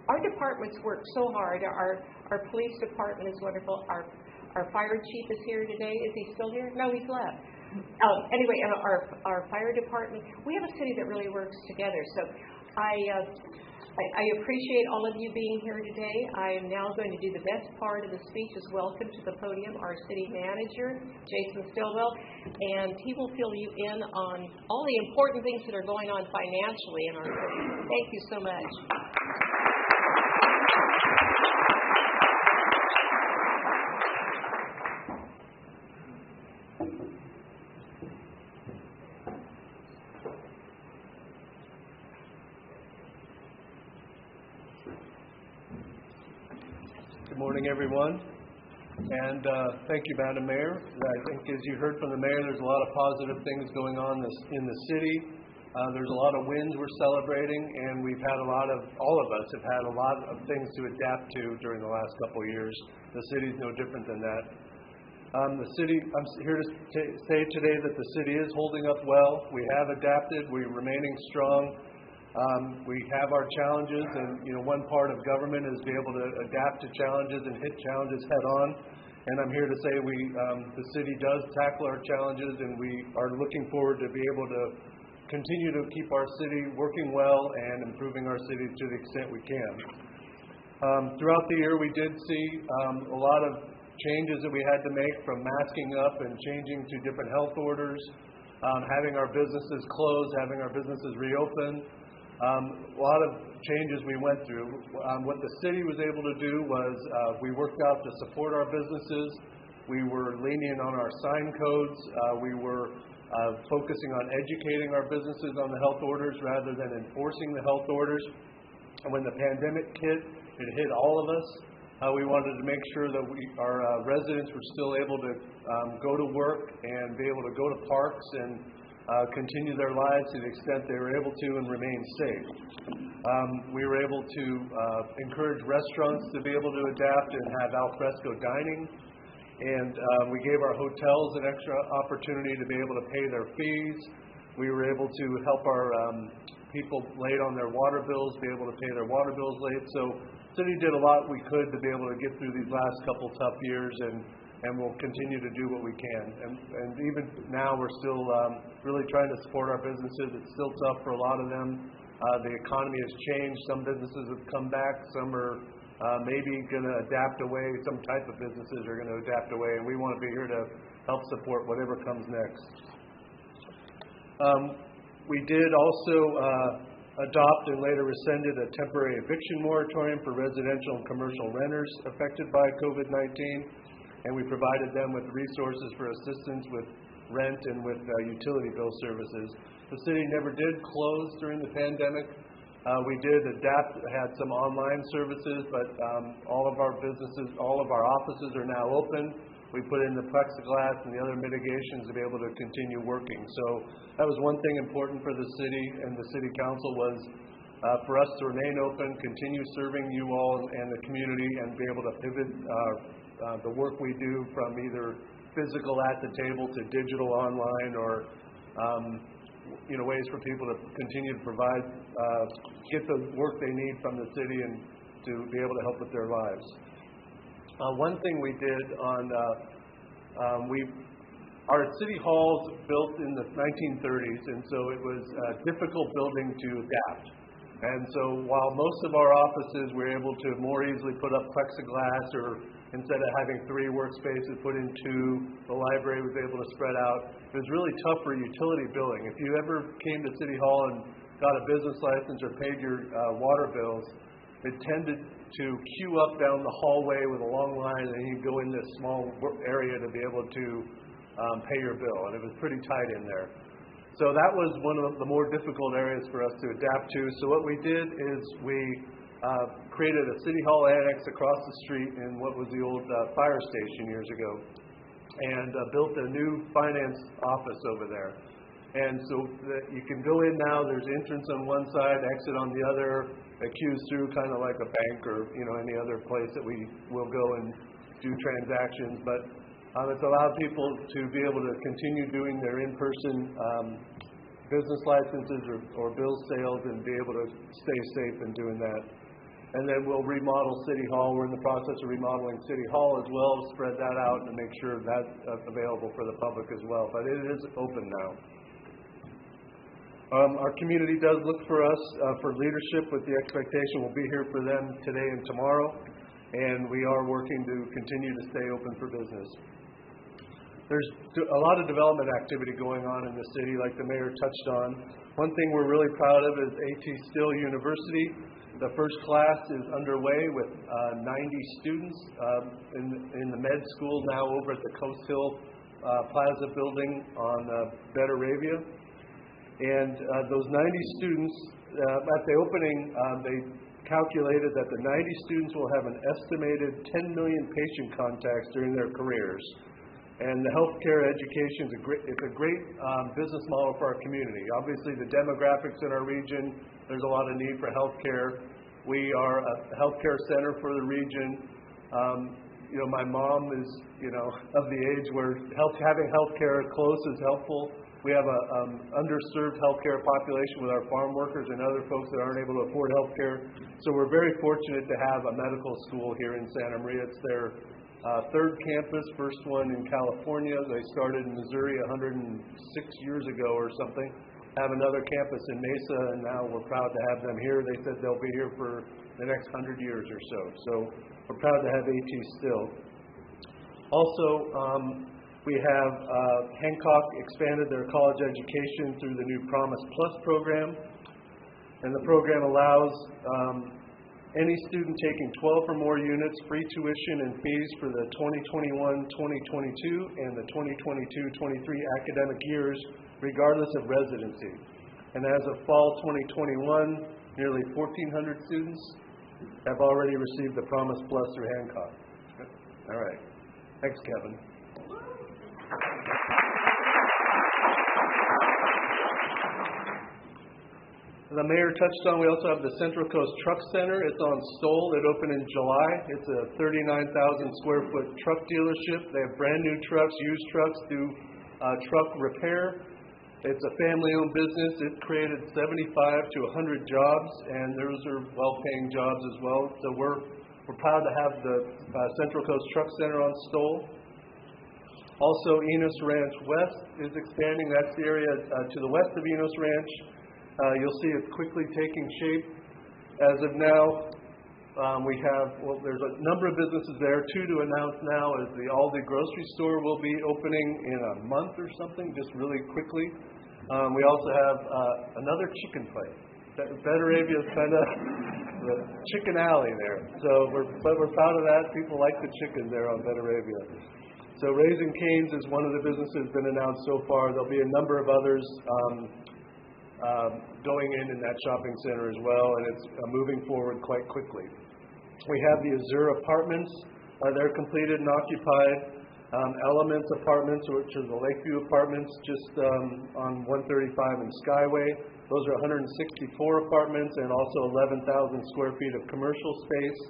our departments work so hard. Our police department is wonderful. Our fire chief is here today. Is he still here? No, he's left. Anyway, and our fire department, we have a city that really works together. So I appreciate all of you being here today. I am now going to do the best part of the speech, is welcome to the podium our city manager, Jason Stillwell, and he will fill you in on all the important things that are going on financially in our city. Thank you so much. Good morning, everyone, and thank you, Madam Mayor. I think, as you heard from the Mayor, there's a lot of positive things going on in the city. There's a lot of wins we're celebrating, and all of us have had a lot of things to adapt to during the last couple of years. The city's no different than that. I'm here to say today that the city is holding up well. We have adapted. We're remaining strong. We have our challenges, and one part of government is be able to adapt to challenges and hit challenges head on. And I'm here to say the city does tackle our challenges, and we are looking forward to be able to continue to keep our city working well and improving our city to the extent we can. Throughout the year, we did see a lot of changes that we had to make, from masking up and changing to different health orders, having our businesses closed, having our businesses reopen. A lot of changes we went through. What the city was able to do was we worked out to support our businesses. We were lenient on our sign codes. We were focusing on educating our businesses on the health orders rather than enforcing the health orders. And when the pandemic hit, it hit all of us. We wanted to make sure that our residents were still able to go to work and be able to go to parks and continue their lives to the extent they were able to and remain safe. We were able to encourage restaurants to be able to adapt and have al fresco dining. And we gave our hotels an extra opportunity to be able to pay their fees. We were able to help our people late on their water bills be able to pay their water bills late. So the city did a lot we could to be able to get through these last couple tough years, and we'll continue to do what we can. And even now, we're still really trying to support our businesses. It's still tough for a lot of them. The economy has changed. Some businesses have come back. Some are maybe going to adapt away. Some type of businesses are going to adapt away, and we want to be here to help support whatever comes next. We did also adopt and later rescinded a temporary eviction moratorium for residential and commercial renters affected by COVID-19, and we provided them with resources for assistance with rent and with utility bill services. The city never did close during the pandemic. We did adapt, had some online services, but all of our businesses, all of our offices are now open. We put in the plexiglass and the other mitigations to be able to continue working. So that was one thing important for the city and the city council was for us to remain open, continue serving you all and the community, and be able to pivot the work we do from either physical at the table to digital online or ways for people to continue to provide, get the work they need from the city and to be able to help with their lives. One thing we did our city hall's built in the 1930s, and so it was a difficult building to adapt. And so while most of our offices were able to more easily put up plexiglass, or instead of having 3 workspaces, put in 2, the library was able to spread out. It was really tough for utility billing. If you ever came to City Hall and got a business license or paid your water bills, it tended to queue up down the hallway with a long line, and you'd go in this small area to be able to pay your bill, and it was pretty tight in there. So that was one of the more difficult areas for us to adapt to. So what we did is we created a City Hall annex across the street in what was the old fire station years ago, and built a new finance office over there. And so you can go in now, there's entrance on one side, exit on the other, a queues through kind of like a bank or any other place that we will go and do transactions. But it's allowed people to be able to continue doing their in-person business licenses or bill sales and be able to stay safe in doing that. And then we'll remodel City Hall. We're in the process of remodeling City Hall as well, spread that out and make sure that's available for the public as well. But it is open now. Our community does look for us for leadership with the expectation we'll be here for them today and tomorrow. And we are working to continue to stay open for business. There's a lot of development activity going on in the city, like the mayor touched on. One thing we're really proud of is A.T. Still University. The first class is underway with 90 students in the med school now over at the Coast Hill Plaza building on Betaravia. And those 90 students, at the opening, they calculated that the 90 students will have an estimated 10 million patient contacts during their careers. And the healthcare education is a great business model for our community. Obviously, the demographics in our region, there's a lot of need for healthcare. We are a healthcare center for the region. My mom is, of the age where having healthcare close is helpful. We have an underserved healthcare population with our farm workers and other folks that aren't able to afford healthcare. So we're very fortunate to have a medical school here in Santa Maria. It's their third campus, first one in California. They started in Missouri 106 years ago or something. Have another campus in Mesa, and now we're proud to have them here. They said they'll be here for the next 100 years or so. So we're proud to have A.T. Still. Also, we have Hancock expanded their college education through the new Promise Plus program. And the program allows any student taking 12 or more units free tuition and fees for the 2021-2022 and the 2022-23 academic years, regardless of residency. And as of fall 2021, nearly 1,400 students have already received the Promise Plus through Hancock. All right. Thanks, Kevin. The mayor touched on, we also have the Central Coast Truck Center. It's on Stoll. It opened in July. It's a 39,000 square foot truck dealership. They have brand new trucks, used trucks, do truck repair. It's a family-owned business. It created 75 to 100 jobs, and those are well-paying jobs as well. So we're proud to have the Central Coast Truck Center on Stoll. Also, Enos Ranch West is expanding. That's the area to the west of Enos Ranch. You'll see it's quickly taking shape. As of now, there's a number of businesses there. 2 to announce now is the Aldi grocery store will be opening in a month or something, just really quickly. We also have another chicken place. Betaravia is kind of the chicken alley there. But we're proud of that. People like the chicken there on Betaravia. So Raising Cane's is one of the businesses been announced so far. There'll be a number of others going in that shopping center as well, and it's moving forward quite quickly. We have the Azure Apartments. They're completed and occupied. Elements Apartments, which are the Lakeview Apartments, just on 135 and Skyway. Those are 164 apartments and also 11,000 square feet of commercial space.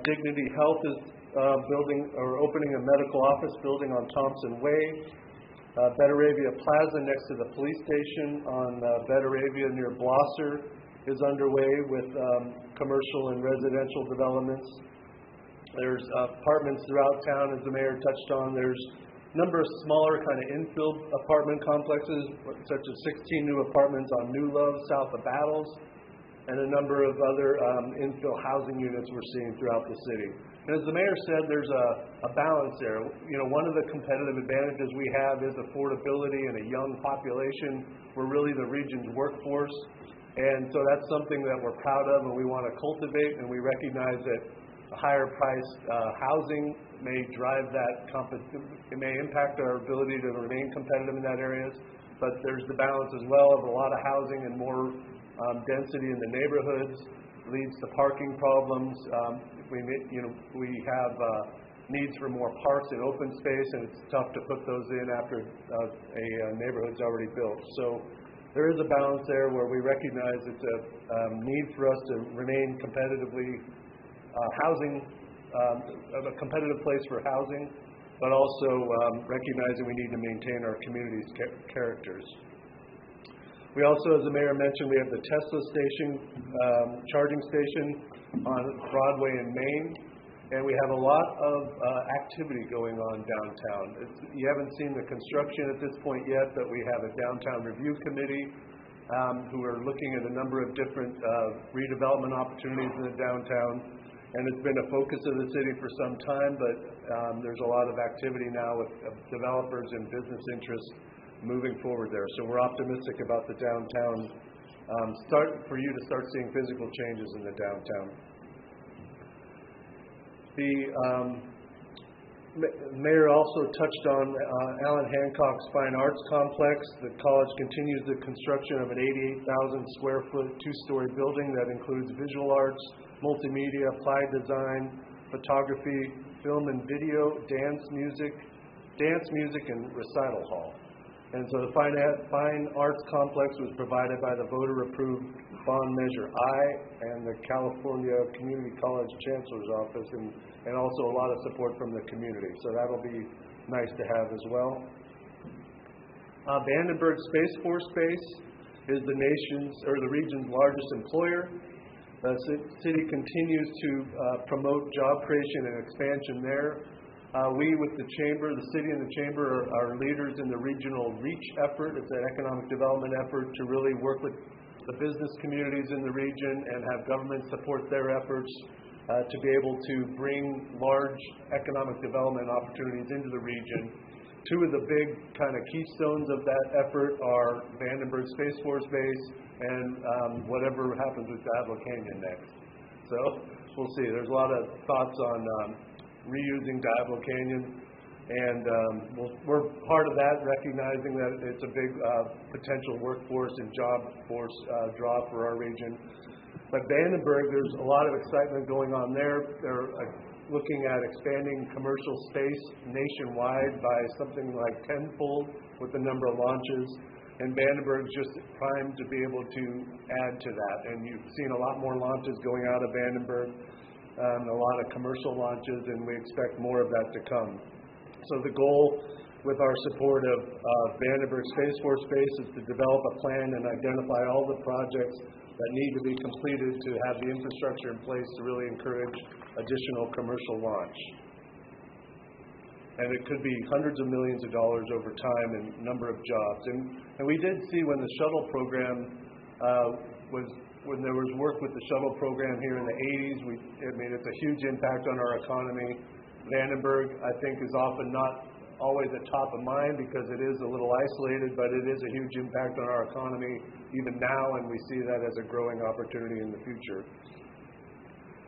Dignity Health is opening a medical office building on Thompson Way. Betaravia Plaza next to the police station on Betaravia near Blosser is underway with commercial and residential developments. There's apartments throughout town, as the mayor touched on. There's a number of smaller kind of infill apartment complexes, such as 16 new apartments on New Love, south of Battles, and a number of other infill housing units we're seeing throughout the city. And as the mayor said, there's a balance there. You know, one of the competitive advantages we have is affordability and a young population. We're really the region's workforce. And so that's something that we're proud of and we want to cultivate, and we recognize that higher priced housing may drive that it may impact our ability to remain competitive in that areas, but there's the balance as well of a lot of housing and more density in the neighborhoods leads to parking problems. We have needs for more parks and open space, and it's tough to put those in after a neighborhood's already built. So there is a balance there where we recognize it's a need for us to remain competitively a competitive place for housing, but also recognizing we need to maintain our community's characters. We also, as the mayor mentioned, we have the Tesla station, charging station on Broadway in Maine, and we have a lot of activity going on downtown. You haven't seen the construction at this point yet, but we have a downtown review committee who are looking at a number of different redevelopment opportunities in the downtown. And it's been a focus of the city for some time, but there's a lot of activity now with developers and business interests moving forward there. So we're optimistic about the downtown, for you to start seeing physical changes in the downtown. The mayor also touched on Allen Hancock's Fine Arts Complex. The college continues the construction of an 88,000 square foot two-story building that includes visual arts, multimedia, applied design, photography, film and video, dance music, and recital hall. And so the Fine Arts Complex was provided by the voter-approved bond measure I and the California Community College Chancellor's Office, and also a lot of support from the community. So that'll be nice to have as well. Vandenberg Space Force Base is the region's largest employer. The city continues to promote job creation and expansion there. We, with the chamber, the city and the chamber are leaders in the regional REACH effort. It's an economic development effort to really work with the business communities in the region and have government support their efforts to be able to bring large economic development opportunities into the region. Two of the big kind of keystones of that effort are Vandenberg Space Force Base and whatever happens with Diablo Canyon next. So we'll see. There's a lot of thoughts on reusing Diablo Canyon, and we're part of that, recognizing that it's a big potential workforce and job force draw for our region. But Vandenberg, there's a lot of excitement going on there. They're looking at expanding commercial space nationwide by something like tenfold with the number of launches. And Vandenberg's just primed to be able to add to that. And you've seen a lot more launches going out of Vandenberg, a lot of commercial launches, and we expect more of that to come. So the goal with our support of Vandenberg Space Force Base is to develop a plan and identify all the projects that need to be completed to have the infrastructure in place to really encourage additional commercial launch. And it could be hundreds of millions of dollars over time and number of jobs. And we did see when the shuttle program when there was work with the shuttle program here in the 80s, it's a huge impact on our economy. Vandenberg, I think, is often not always at top of mind because it is a little isolated, but it is a huge impact on our economy even now, and we see that as a growing opportunity in the future.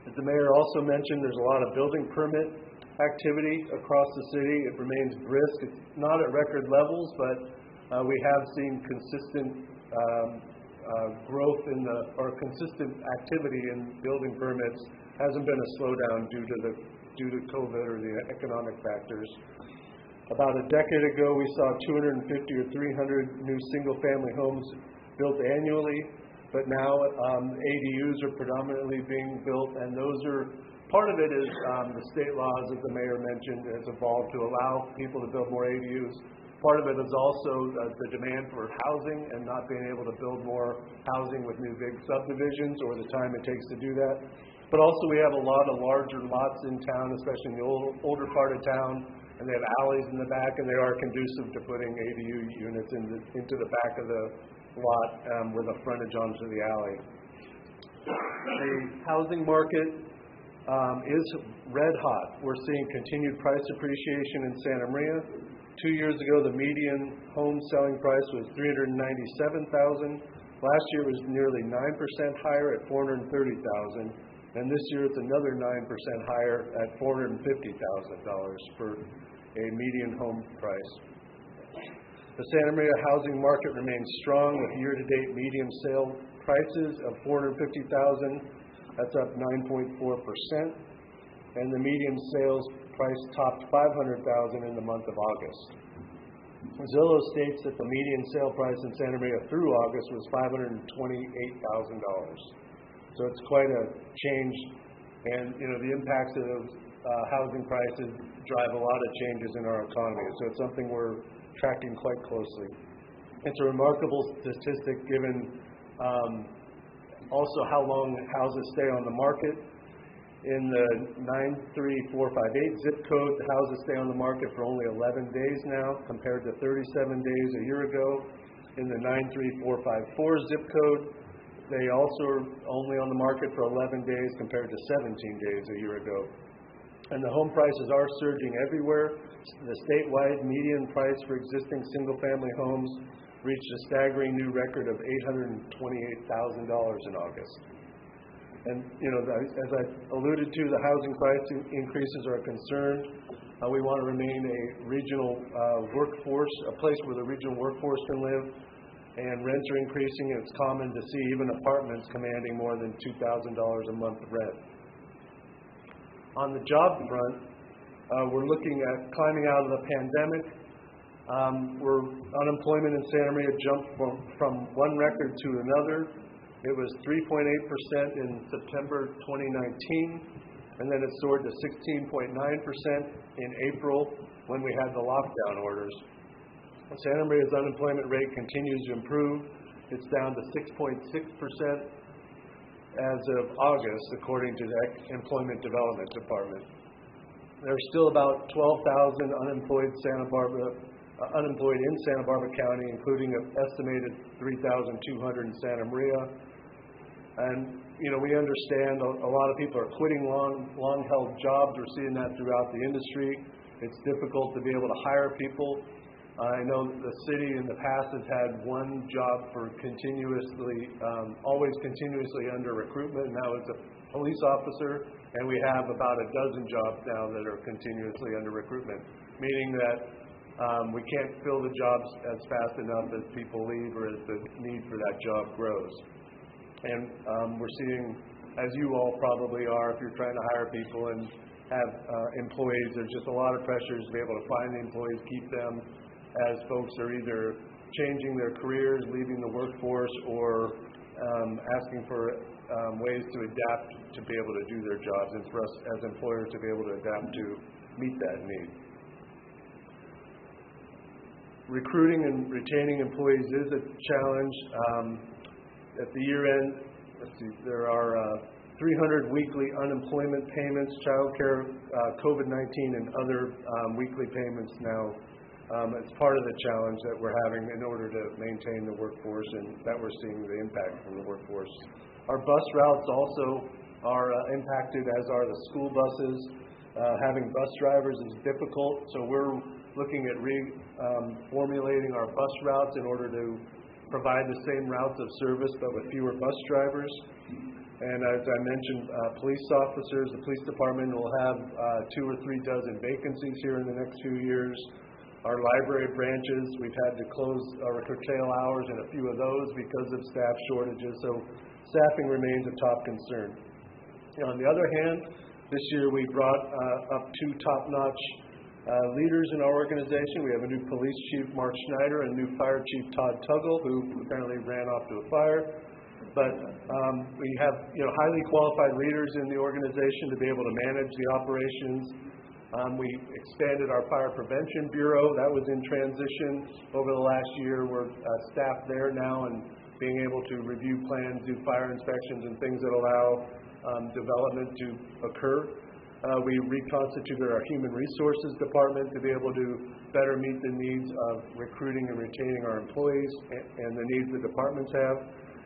As the mayor also mentioned, there's a lot of building permit activity across the city. It remains brisk. It's not at record levels, but we have seen consistent growth consistent activity in building permits. Hasn't been a slowdown due to the due to COVID or the economic factors. About a decade ago, we saw 250 or 300 new single-family homes built annually, but now ADUs are predominantly being built, and those are, part of it is the state laws, as the mayor mentioned, has evolved to allow people to build more ADUs. Part of it is also the demand for housing and not being able to build more housing with new big subdivisions or the time it takes to do that. But also we have a lot of larger lots in town, especially in the older part of town, and they have alleys in the back, and they are conducive to putting ADU units into the back of the lot with a frontage onto the alley. The housing market is red hot. We're seeing continued price appreciation in Santa Maria. 2 years ago, the median home selling price was $397,000. Last year it was nearly 9% higher at $430,000, and this year it's another 9% higher at $450,000 for a median home price. The Santa Maria housing market remains strong with year-to-date median sale prices of $450,000. That's up 9.4%, and the median sales price topped $500,000 in the month of August. Zillow states that the median sale price in Santa Maria through August was $528,000. So it's quite a change, and the impacts of those housing prices drive a lot of changes in our economy. So it's something we're tracking quite closely. It's a remarkable statistic given also how long houses stay on the market. In the 93458 zip code, the houses stay on the market for only 11 days now, compared to 37 days a year ago. In the 93454 zip code, they also are only on the market for 11 days compared to 17 days a year ago. And the home prices are surging everywhere. The statewide median price for existing single-family homes reached a staggering new record of $828,000 in August. And, as I alluded to, the housing price increases are a concern. We want to remain a regional workforce, a place where the regional workforce can live, and rents are increasing, and it's common to see even apartments commanding more than $2,000 a month rent. On the job front, we're looking at climbing out of the pandemic. Unemployment in Santa Maria jumped from one record to another. It was 3.8% in September 2019, and then it soared to 16.9% in April when we had the lockdown orders. Santa Maria's unemployment rate continues to improve. It's down to 6.6% as of August, according to the Employment Development Department. There's still about 12,000 unemployed in Santa Barbara County, including an estimated 3,200 in Santa Maria. And, we understand a lot of people are quitting long-held jobs. We're seeing that throughout the industry. It's difficult to be able to hire people. I know the city in the past has had one job for always continuously under recruitment, and that was a police officer, and we have about a dozen jobs now that are continuously under recruitment, meaning that we can't fill the jobs as fast enough as people leave or as the need for that job grows. And we're seeing, as you all probably are, if you're trying to hire people and have employees, there's just a lot of pressures to be able to find the employees, keep them, as folks are either changing their careers, leaving the workforce, or asking for ways to adapt to be able to do their jobs, and for us as employers to be able to adapt to meet that need. Recruiting and retaining employees is a challenge. At the year end, there are 300 weekly unemployment payments, child care, COVID-19, and other weekly payments now. It's part of the challenge that we're having in order to maintain the workforce, and that we're seeing the impact from the workforce. Our bus routes also are impacted, as are the school buses. Having bus drivers is difficult, so we're looking at formulating our bus routes in order to provide the same routes of service but with fewer bus drivers. And as I mentioned, police officers, the police department will have 2 or 3 dozen vacancies here in the next few years. Our library branches, we've had to close or curtail hours in a few of those because of staff shortages, so staffing remains a top concern. On the other hand, This year we brought up two top-notch leaders in our organization. We have a new police chief, Mark Schneider, and a new fire chief, Todd Tuggle, who apparently ran off to a fire. But we have highly qualified leaders in the organization to be able to manage the operations. We expanded our fire prevention bureau. That was in transition over the last year. We're staffed there now and being able to review plans, do fire inspections, and things that allow development to occur. We reconstituted our human resources department to be able to better meet the needs of recruiting and retaining our employees and the needs the departments have.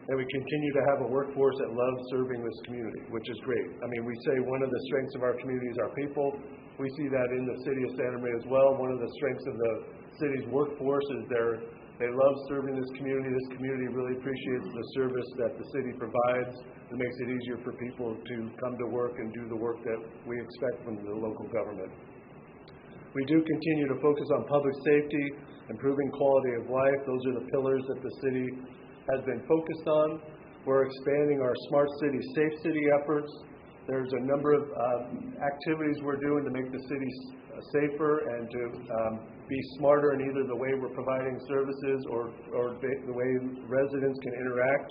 And we continue to have a workforce that loves serving this community, which is great. I mean, we say one of the strengths of our community is our people. We see that in the city of Santa Maria as well. One of the strengths of the city's workforce is they love serving this community. This community really appreciates the service that the city provides. It makes it easier for people to come to work and do the work that we expect from the local government. We do continue to focus on public safety, improving quality of life. Those are the pillars that the city has been focused on. We're expanding our smart city, safe city efforts. There's a number of activities we're doing to make the city safer and to be smarter in either the way we're providing services or the way residents can interact.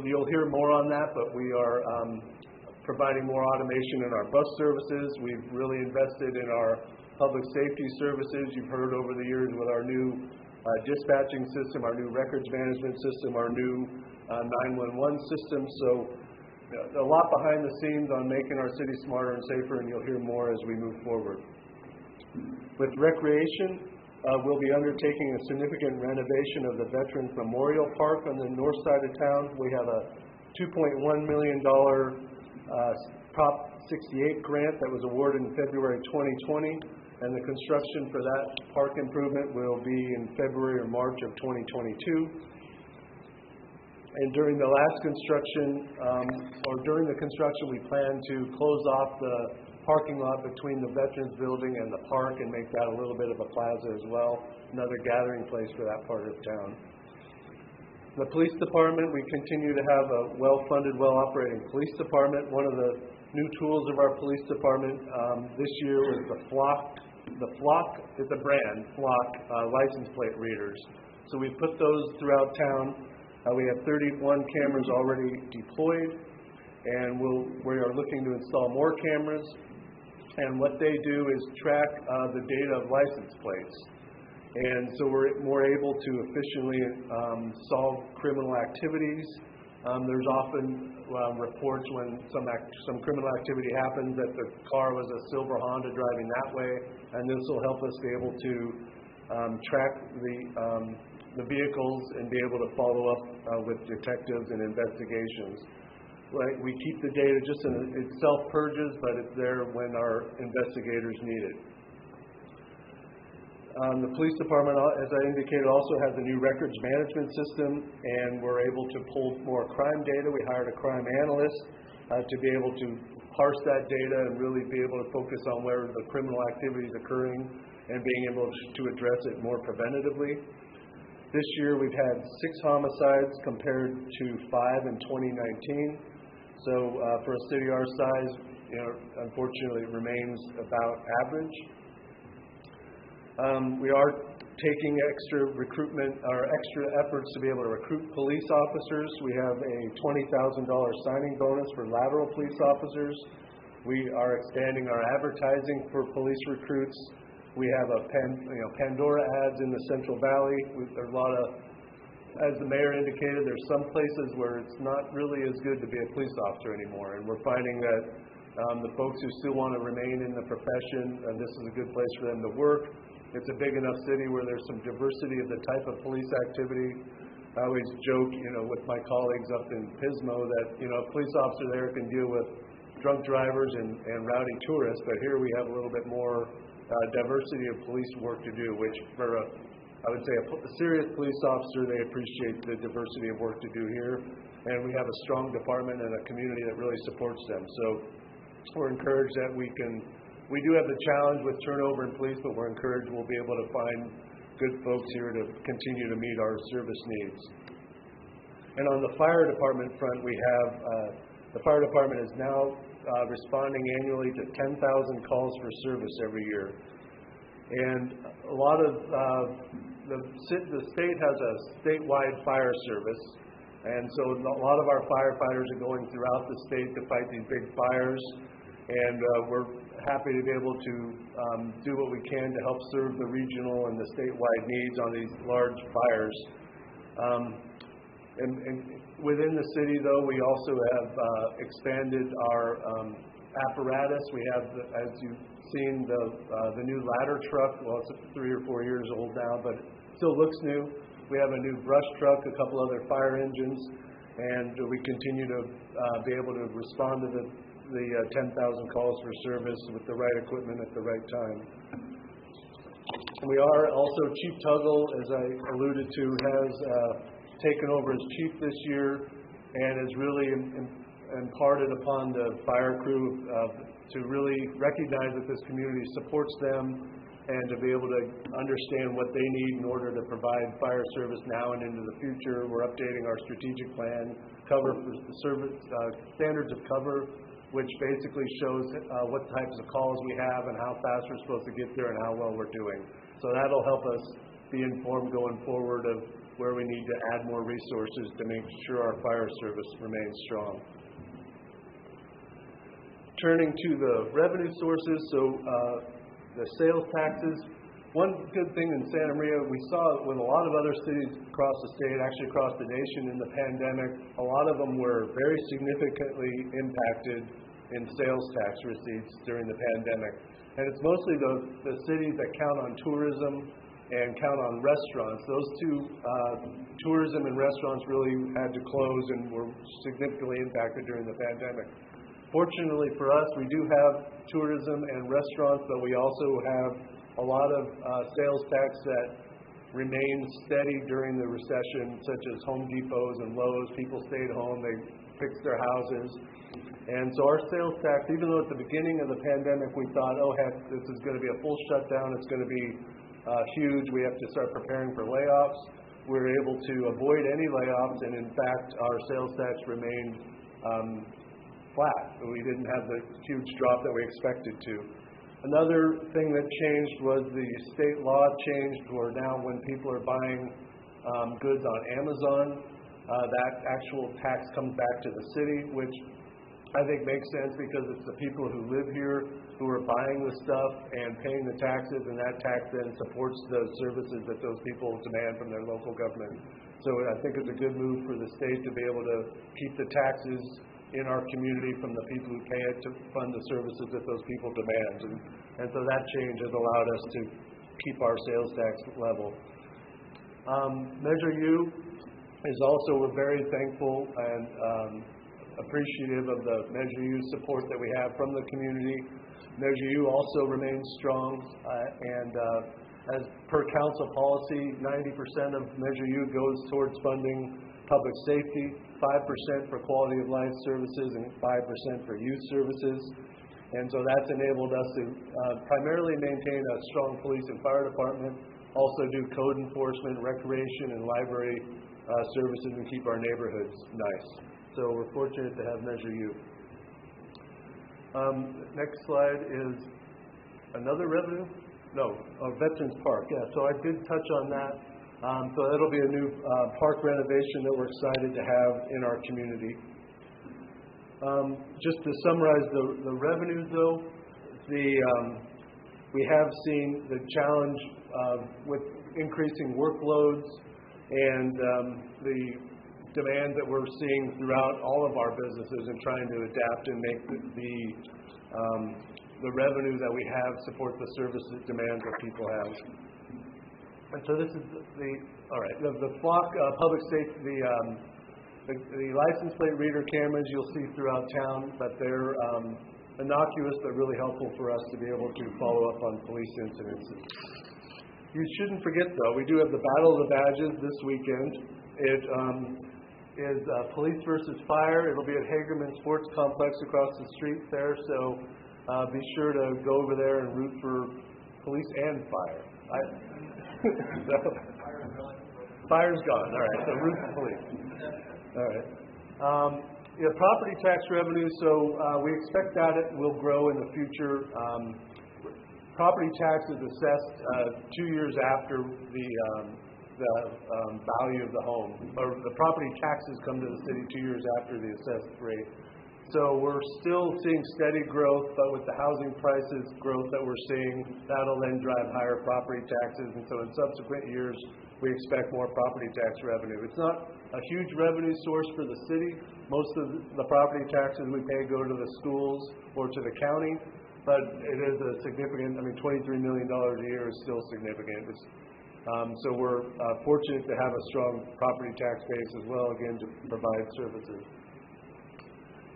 You'll hear more on that, but we are providing more automation in our bus services. We've really invested in our public safety services. You've heard over the years with our new dispatching system, our new records management system, our new 911 system. So a lot behind the scenes on making our city smarter and safer, and you'll hear more as we move forward. With recreation, we'll be undertaking a significant renovation of the Veterans Memorial Park on the north side of town. We have a $2.1 million Prop 68 grant that was awarded in February 2020. And the construction for that park improvement will be in February or March of 2022. And during the last construction, during the construction, we plan to close off the parking lot between the Veterans Building and the park and make that a little bit of a plaza as well, another gathering place for that part of town. The police department, we continue to have a well-funded, well-operating police department. One of the new tools of our police department this year was the Flock. The Flock is a brand, Flock license plate readers. So we put those throughout town. We have 31 cameras already deployed, and we are looking to install more cameras. And what they do is track the data of license plates. And so we're more able to efficiently solve criminal activities. There's often reports when some criminal activity happens that the car was a silver Honda driving that way, and this will help us be able to track the vehicles and be able to follow up with detectives and investigations. Right, we keep the data it self-purges, but it's there when our investigators need it. The police department, as I indicated, also has a new records management system, and we're able to pull more crime data. We hired a crime analyst to be able to parse that data and really be able to focus on where the criminal activity is occurring and being able to address it more preventatively. This year we've had 6 homicides compared to 5 in 2019. So for a city our size, unfortunately it remains about average. We are taking extra efforts to be able to recruit police officers. We have a $20,000 signing bonus for lateral police officers. We are expanding our advertising for police recruits. We have Pandora ads in the Central Valley. There's a lot of, as the mayor indicated, there's some places where it's not really as good to be a police officer anymore, and we're finding that the folks who still want to remain in the profession, this is a good place for them to work. It's a big enough city where there's some diversity of the type of police activity. I always joke, with my colleagues up in Pismo that, a police officer there can deal with drunk drivers and rowdy tourists, but here we have a little bit more diversity of police work to do, which for I would say a serious police officer, they appreciate the diversity of work to do here, and we have a strong department and a community that really supports them. So we're encouraged that we do have the challenge with turnover in police, but we're encouraged we'll be able to find good folks here to continue to meet our service needs. And on the fire department front, we have the fire department is now responding annually to 10,000 calls for service every year. And a lot of the state has a statewide fire service, and so a lot of our firefighters are going throughout the state to fight these big fires, and we're happy to be able to do what we can to help serve the regional and the statewide needs on these large fires. And within the city, though, we also have expanded our apparatus. We have, as you've seen, the new ladder truck. Well, it's 3 or 4 years old now, but it still looks new. We have a new brush truck, a couple other fire engines, and we continue to be able to respond to the 10,000 calls for service with the right equipment at the right time. We are also, Chief Tuggle, as I alluded to, has taken over as chief this year and has really imparted upon the fire crew to really recognize that this community supports them and to be able to understand what they need in order to provide fire service now and into the future. We're updating our strategic plan, cover for service, standards of cover, which basically shows what types of calls we have and how fast we're supposed to get there and how well we're doing. So that'll help us be informed going forward of where we need to add more resources to make sure our fire service remains strong. Turning to the revenue sources, so the sales taxes. One good thing in Santa Maria, we saw with a lot of other cities across the state, actually across the nation in the pandemic, a lot of them were very significantly impacted in sales tax receipts during the pandemic. And it's mostly the cities that count on tourism and count on restaurants. Those two, tourism and restaurants, really had to close and were significantly impacted during the pandemic. Fortunately for us, we do have tourism and restaurants, but we also have a lot of sales tax that remained steady during the recession, such as Home Depots and Lowe's. People stayed home, they fixed their houses. And so our sales tax, even though at the beginning of the pandemic we thought, oh heck, this is going to be a full shutdown, it's going to be huge, we have to start preparing for layoffs, we were able to avoid any layoffs, and in fact our sales tax remained flat. We didn't have the huge drop that we expected to. Another thing that changed was the state law changed, where now when people are buying goods on Amazon, that actual tax comes back to the city, which I think makes sense because it's the people who live here who are buying the stuff and paying the taxes, and that tax then supports the services that those people demand from their local government. So I think it's a good move for the state to be able to keep the taxes in our community from the people who pay it to fund the services that those people demand. And so that change has allowed us to keep our sales tax level. Measure U is also, we're very thankful and appreciative of the Measure U support that we have from the community. Measure U also remains strong, and as per council policy, 90% of Measure U goes towards funding public safety, 5% for quality of life services, and 5% for youth services. And so that's enabled us to primarily maintain a strong police and fire department, also do code enforcement, recreation, and library services, and keep our neighborhoods nice. So we're fortunate to have Measure U. Next slide is another revenue? No, Veterans Park. Yeah, so I did touch on that. So it'll be a new park renovation that we're excited to have in our community. Just to summarize the revenues, though, we have seen the challenge with increasing workloads and the demand that we're seeing throughout all of our businesses and trying to adapt and make the revenue that we have support the services demands that people have. And so this is the flock public safety, the license plate reader cameras you'll see throughout town, but they're innocuous but really helpful for us to be able to follow up on police incidents. You shouldn't forget, though, we do have the Battle of the Badges this weekend. It is police versus fire. It'll be at Hagerman Sports Complex across the street there, so be sure to go over there and root for police and fire. Fire's gone. All right, so root for police. All right. Yeah, property tax revenue, so we expect that it will grow in the future. Property tax is assessed 2 years after the value of the home, or the property taxes come to the city 2 years after the assessed rate. So we're still seeing steady growth, but with the housing prices growth that we're seeing, that'll then drive higher property taxes. And so in subsequent years, we expect more property tax revenue. It's not a huge revenue source for the city. Most of the property taxes we pay go to the schools or to the county, but it is a significant, $23 million a year is still significant. So we're fortunate to have a strong property tax base as well, again, to provide services.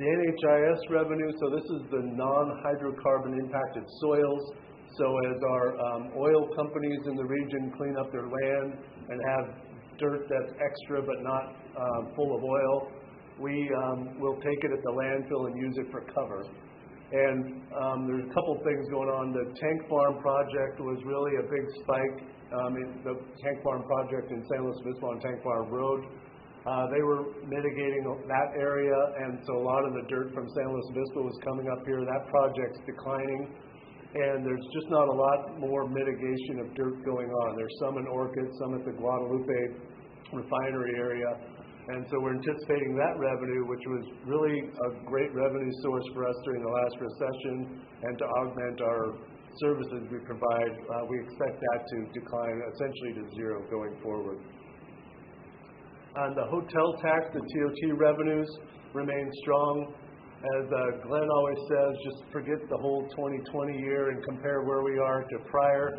The NHIS revenue, so this is the non-hydrocarbon impacted soils. So as our oil companies in the region clean up their land and have dirt that's extra but not full of oil, we will take it at the landfill and use it for cover. And there's a couple things going on. The tank farm project was really a big spike. The tank farm project in San Luis Obispo on Tank Farm Road. They were mitigating that area, and so a lot of the dirt from San Luis Obispo was coming up here. That project's declining, and there's just not a lot more mitigation of dirt going on. There's some in Orchid, some at the Guadalupe refinery area, and so we're anticipating that revenue, which was really a great revenue source for us during the last recession, and to augment our services we provide, we expect that to decline essentially to zero going forward. On the hotel tax, the TOT revenues remain strong. As Glenn always says, just forget the whole 2020 year and compare where we are to prior.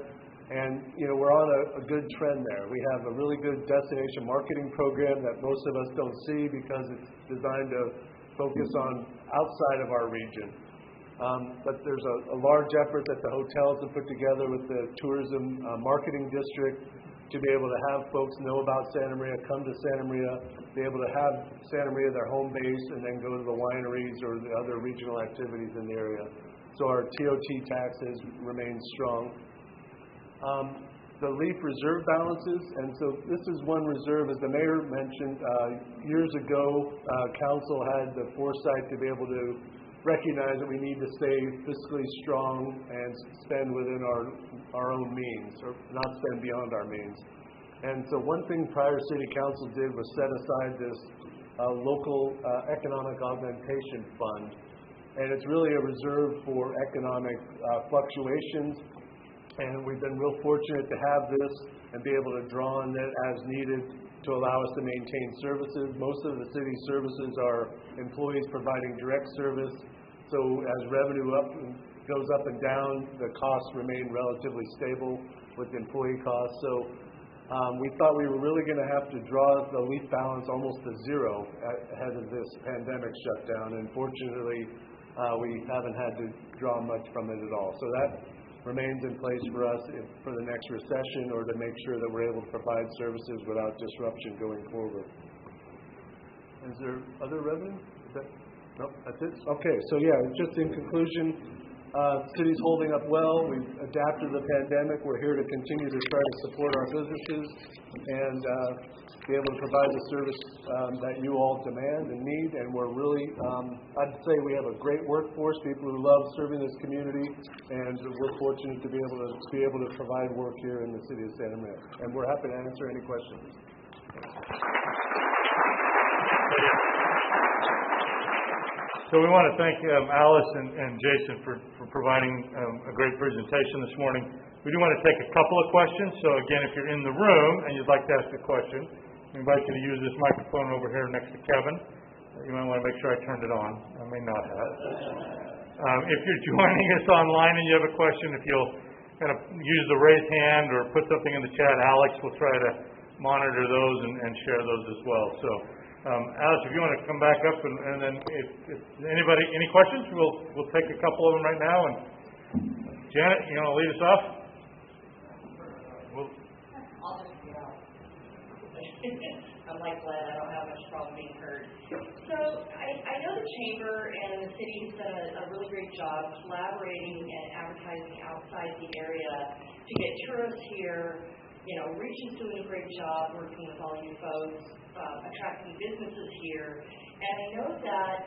And, we're on a good trend there. We have a really good destination marketing program that most of us don't see because it's designed to focus on outside of our region. But there's a large effort that the hotels have put together with the tourism marketing district to be able to have folks know about Santa Maria, come to Santa Maria, be able to have Santa Maria their home base, and then go to the wineries or the other regional activities in the area. So our TOT taxes remain strong. The LEAF reserve balances, and so this is one reserve, as the mayor mentioned, years ago, council had the foresight to be able to recognize that we need to stay fiscally strong and spend within our own means, or not spend beyond our means. And so one thing prior city council did was set aside this local economic augmentation fund. And it's really a reserve for economic fluctuations. And we've been real fortunate to have this and be able to draw on it as needed to allow us to maintain services. Most of the city services are employees providing direct service. So as revenue goes up and down, the costs remain relatively stable with employee costs. So we thought we were really going to have to draw the LEAF balance almost to zero ahead of this pandemic shutdown. And fortunately, we haven't had to draw much from it at all. So that remains in place for us for the next recession, or to make sure that we're able to provide services without disruption going forward. Is there other revenue? Nope, that's it? Okay, so yeah, just in conclusion, city's holding up well. We've adapted to the pandemic. We're here to continue to try to support our businesses and be able to provide the service that you all demand and need. And we're really, I'd say we have a great workforce, people who love serving this community, and we're fortunate to be able to provide work here in the city of Santa Maria. And we're happy to answer any questions. So we want to thank Alice and Jason for providing a great presentation this morning. We do want to take a couple of questions. So again, if you're in the room and you'd like to ask a question, we invite you to use this microphone over here next to Kevin. You might want to make sure I turned it on. I may not have. If you're joining us online and you have a question, if you'll kind of use the raise hand or put something in the chat, Alex will try to monitor those and share those as well. So Alice, if you want to come back up, and then if anybody, any questions, we'll take a couple of them right now. And Janet, you want to lead us off? I'll just get out. I'm like Glenn, I don't have much problem being heard. So I know the chamber and the city has done a really great job collaborating and advertising outside the area to get tourists here Region's doing a great job working with all you folks, attracting businesses here. And I know that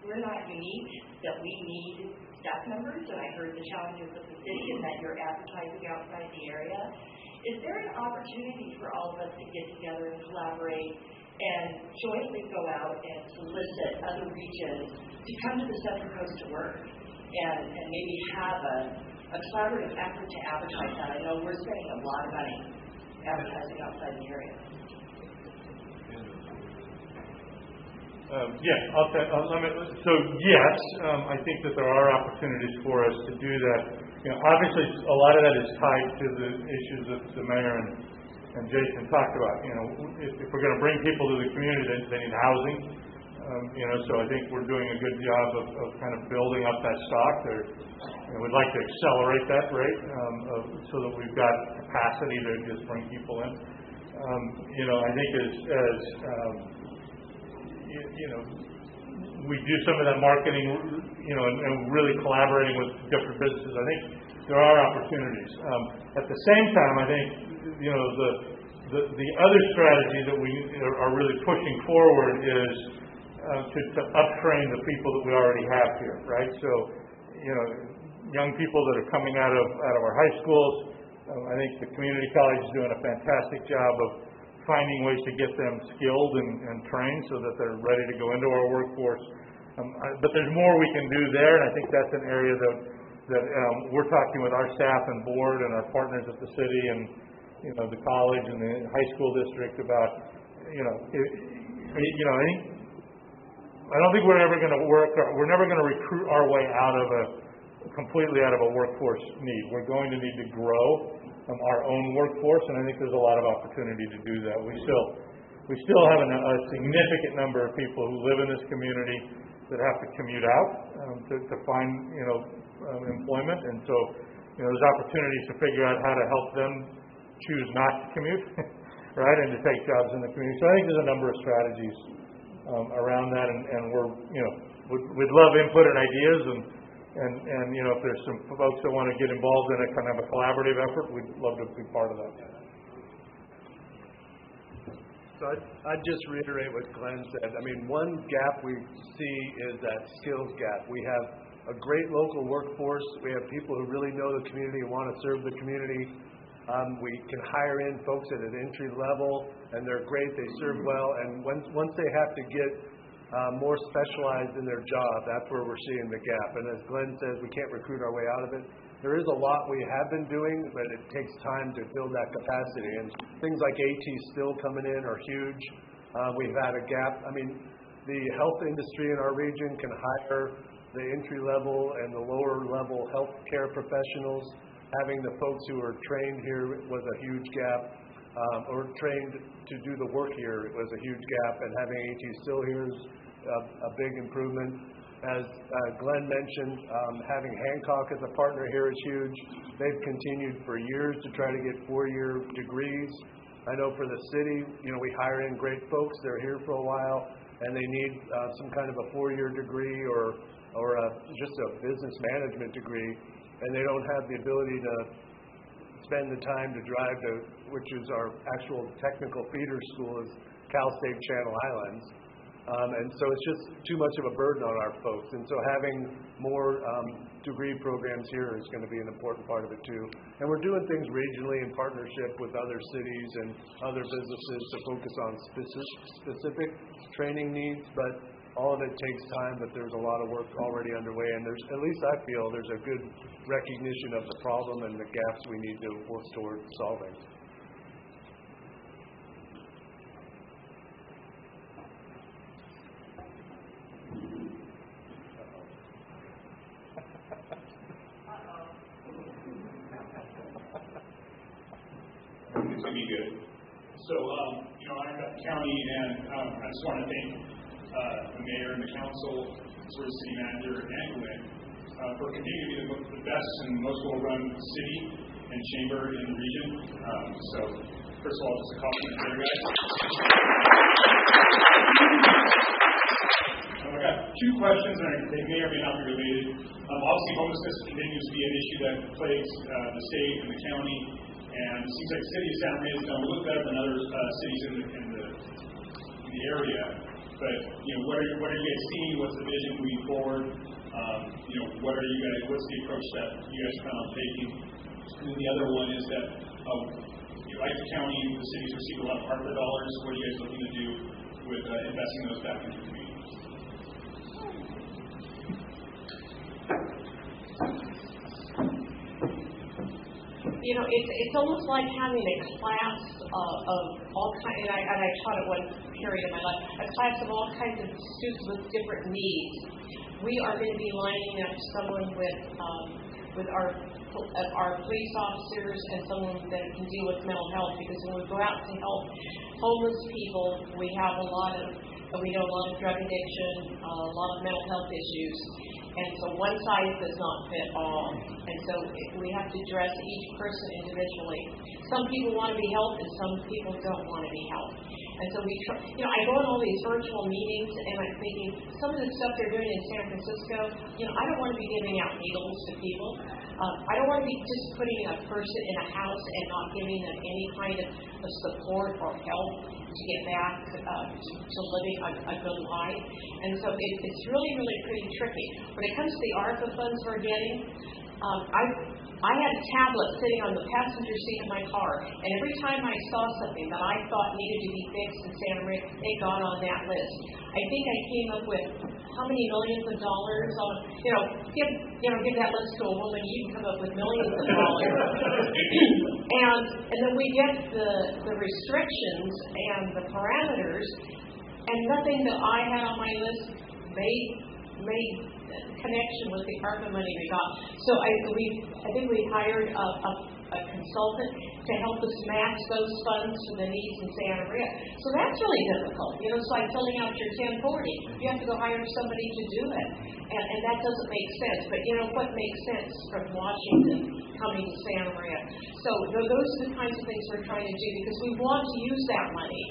we're not unique, that we need staff members, and I heard the challenges of the city and that you're advertising outside the area. Is there an opportunity for all of us to get together and collaborate and jointly go out and solicit other regions to come to the Central Coast to work and maybe have a collaborative effort to advertise that? I know we're spending a lot of money advertising outside the area. Yes, I think that there are opportunities for us to do that. Obviously, a lot of that is tied to the issues that the mayor and Jason talked about. If we're going to bring people to the community, they need housing. So I think we're doing a good job of kind of building up that stock. We'd like to accelerate that rate so that we've got capacity to just bring people in. I think as we do some of that marketing, and really collaborating with different businesses. I think there are opportunities. At the same time, I think the other strategy that we are really pushing forward is to uptrain the people that we already have here, right? So, young people that are coming out of our high schools. I think the community college is doing a fantastic job of finding ways to get them skilled and trained so that they're ready to go into our workforce. But there's more we can do there, and I think that's an area that we're talking with our staff and board and our partners at the city and the college and the high school district about. I don't think we're ever going to we're never going to recruit our way completely out of a workforce need. We're going to need to grow our own workforce, and I think there's a lot of opportunity to do that. We still have a significant number of people who live in this community that have to commute out to find employment, and so there's opportunities to figure out how to help them choose not to commute, right, and to take jobs in the community. So I think there's a number of strategies around that, and we'd love input and ideas, and if there's some folks that want to get involved in a kind of a collaborative effort, we'd love to be part of that. So I'd just reiterate what Glenn said. I mean, one gap we see is that skills gap. We have a great local workforce. We have people who really know the community and want to serve the community. We can hire in folks at an entry level, and they're great. They serve well. And once they have to get more specialized in their job, that's where we're seeing the gap. And as Glenn says, we can't recruit our way out of it. There is a lot we have been doing, but it takes time to build that capacity. And things like AT still coming in are huge. We've had a gap. I mean, the health industry in our region can hire the entry level and the lower level healthcare professionals. Having the folks who are trained here was a huge gap, or trained to do the work here was a huge gap. And having AT still here is a big improvement. As Glenn mentioned, having Hancock as a partner here is huge. They've continued for years to try to get 4-year degrees. I know for the city, we hire in great folks. They're here for a while, and they need some kind of a 4-year degree or just a business management degree, and they don't have the ability to spend the time to drive to, which is our actual technical feeder school, is Cal State Channel Islands. And so it's just too much of a burden on our folks. And so having more degree programs here is going to be an important part of it too. And we're doing things regionally in partnership with other cities and other businesses to focus on specific training needs. But all of it takes time, but there's a lot of work already underway. And there's, at least I feel, there's a good recognition of the problem and the gaps we need to work toward solving. Be good. So, I'm at the county, and I just want to thank the mayor and the council, sort of city manager, and Glenn for continuing to be the best and most well-run city and chamber in the region. So, first of all, just a compliment to you guys. I got 2 questions, and they may or may not be related. Obviously, homelessness continues to be an issue that plagues the state and the county. And it seems like the city of Santa Maria has done a little better than other cities in the area. But what are you guys seeing? What's the vision moving forward? What's the approach that you guys plan on taking? And then the other one is that, like the county, the city's received a lot of ARPA dollars. What are you guys looking to do with investing those back into communities? It's almost like having a class of all kinds, and I taught it one period in my life, a class of all kinds of students with different needs. We are going to be lining up someone with our police officers and someone that can deal with mental health, because when we go out to help homeless people, we know a lot of drug addiction, a lot of mental health issues. And so one size does not fit all. And so we have to address each person individually. Some people want to be helped and some people don't want to be helped. And so we try, I go on all these virtual meetings and I'm thinking, some of the stuff they're doing in San Francisco, I don't want to be giving out needles to people. I don't want to be just putting a person in a house and not giving them any kind of support or help to get back to living a good life. And so it's really, really pretty tricky. When it comes to the ARPA funds we're getting, I had a tablet sitting on the passenger seat of my car, and every time I saw something that I thought needed to be fixed in Santa Maria, it got on that list. I think I came up with how many millions of dollars on, give that list to a woman, you can come up with millions of dollars. and then we get the restrictions and the parameters, and nothing that I had on my list made connection with the ARPA money we got. So I think we hired a consultant to help us match those funds to the needs in Santa Maria. So that's really difficult. It's like filling out your 1040. You have to go hire somebody to do it. And that doesn't make sense. But what makes sense from Washington coming to Santa Maria? So those are the kinds of things we're trying to do because we want to use that money.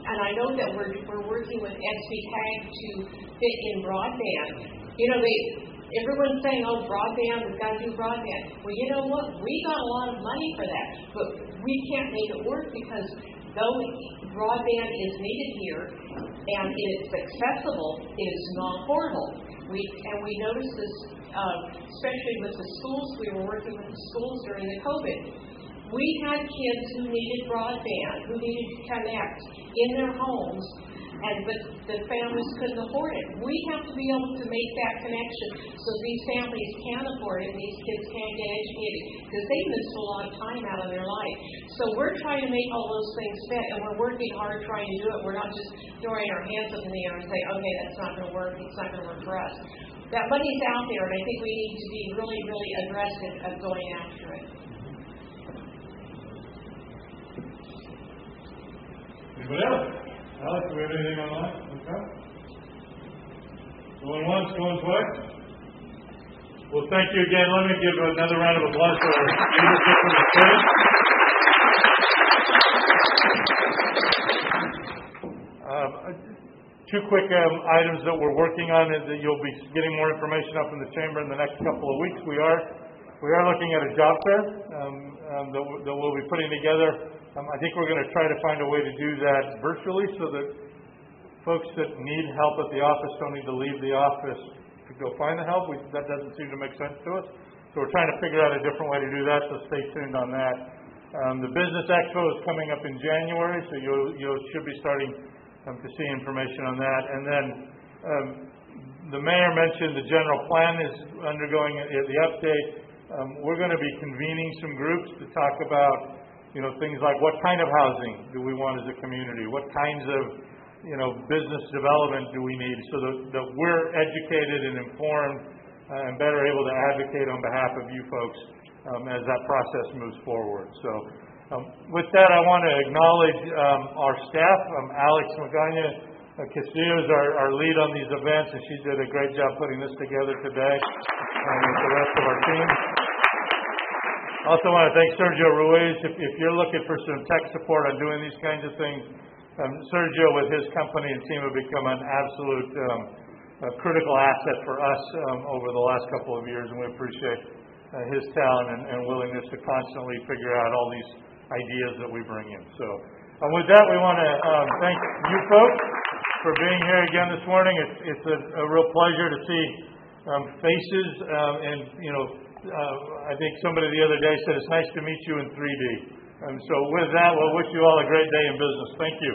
And I know that we're working with SBCAG to fit in broadband. Everyone's saying, broadband, we've got to do broadband. Well, you know what? We got a lot of money for that, but we can't make it work because though broadband is needed here and it's accessible, it is not portable. We noticed this, especially with the schools. We were working with the schools during the COVID. We had kids who needed broadband, who needed to connect in their homes, but the families couldn't afford it. We have to be able to make that connection so these families can afford it and these kids can get educated because they missed a lot of time out of their life. So we're trying to make all those things fit, and we're working hard trying to do it. We're not just throwing our hands up in the air and saying, okay, that's not going to work. It's not going to work for us. That money's out there, and I think we need to be really, really aggressive at going after it. Anybody else? Alex, do we have anything online? Okay. Going once, going twice? Well, thank you again. Let me give another round of applause to our leadership from the city. Two quick items that we're working on and that you'll be getting more information up in the chamber in the next couple of weeks. We are looking at a job fair that we'll be putting together. I think we're going to try to find a way to do that virtually so that folks that need help at the office don't need to leave the office to go find the help. That doesn't seem to make sense to us. So we're trying to figure out a different way to do that, so stay tuned on that. The Business Expo is coming up in January, so you should be starting to see information on that. And then the mayor mentioned the general plan is undergoing the update. We're going to be convening some groups to talk about things like what kind of housing do we want as a community? What kinds of, business development do we need so that we're educated and informed and better able to advocate on behalf of you folks as that process moves forward. So with that, I want to acknowledge our staff. Alex Magana Castillo is our lead on these events, and she did a great job putting this together today with the rest of our team. I also want to thank Sergio Ruiz. If you're looking for some tech support on doing these kinds of things, Sergio with his company and team have become an absolute critical asset for us over the last couple of years, and we appreciate his talent and willingness to constantly figure out all these ideas that we bring in. So with that, we want to thank you folks for being here again this morning. It's a real pleasure to see faces, and I think somebody the other day said it's nice to meet you in 3D. And so with that, we'll wish you all a great day in business. Thank you.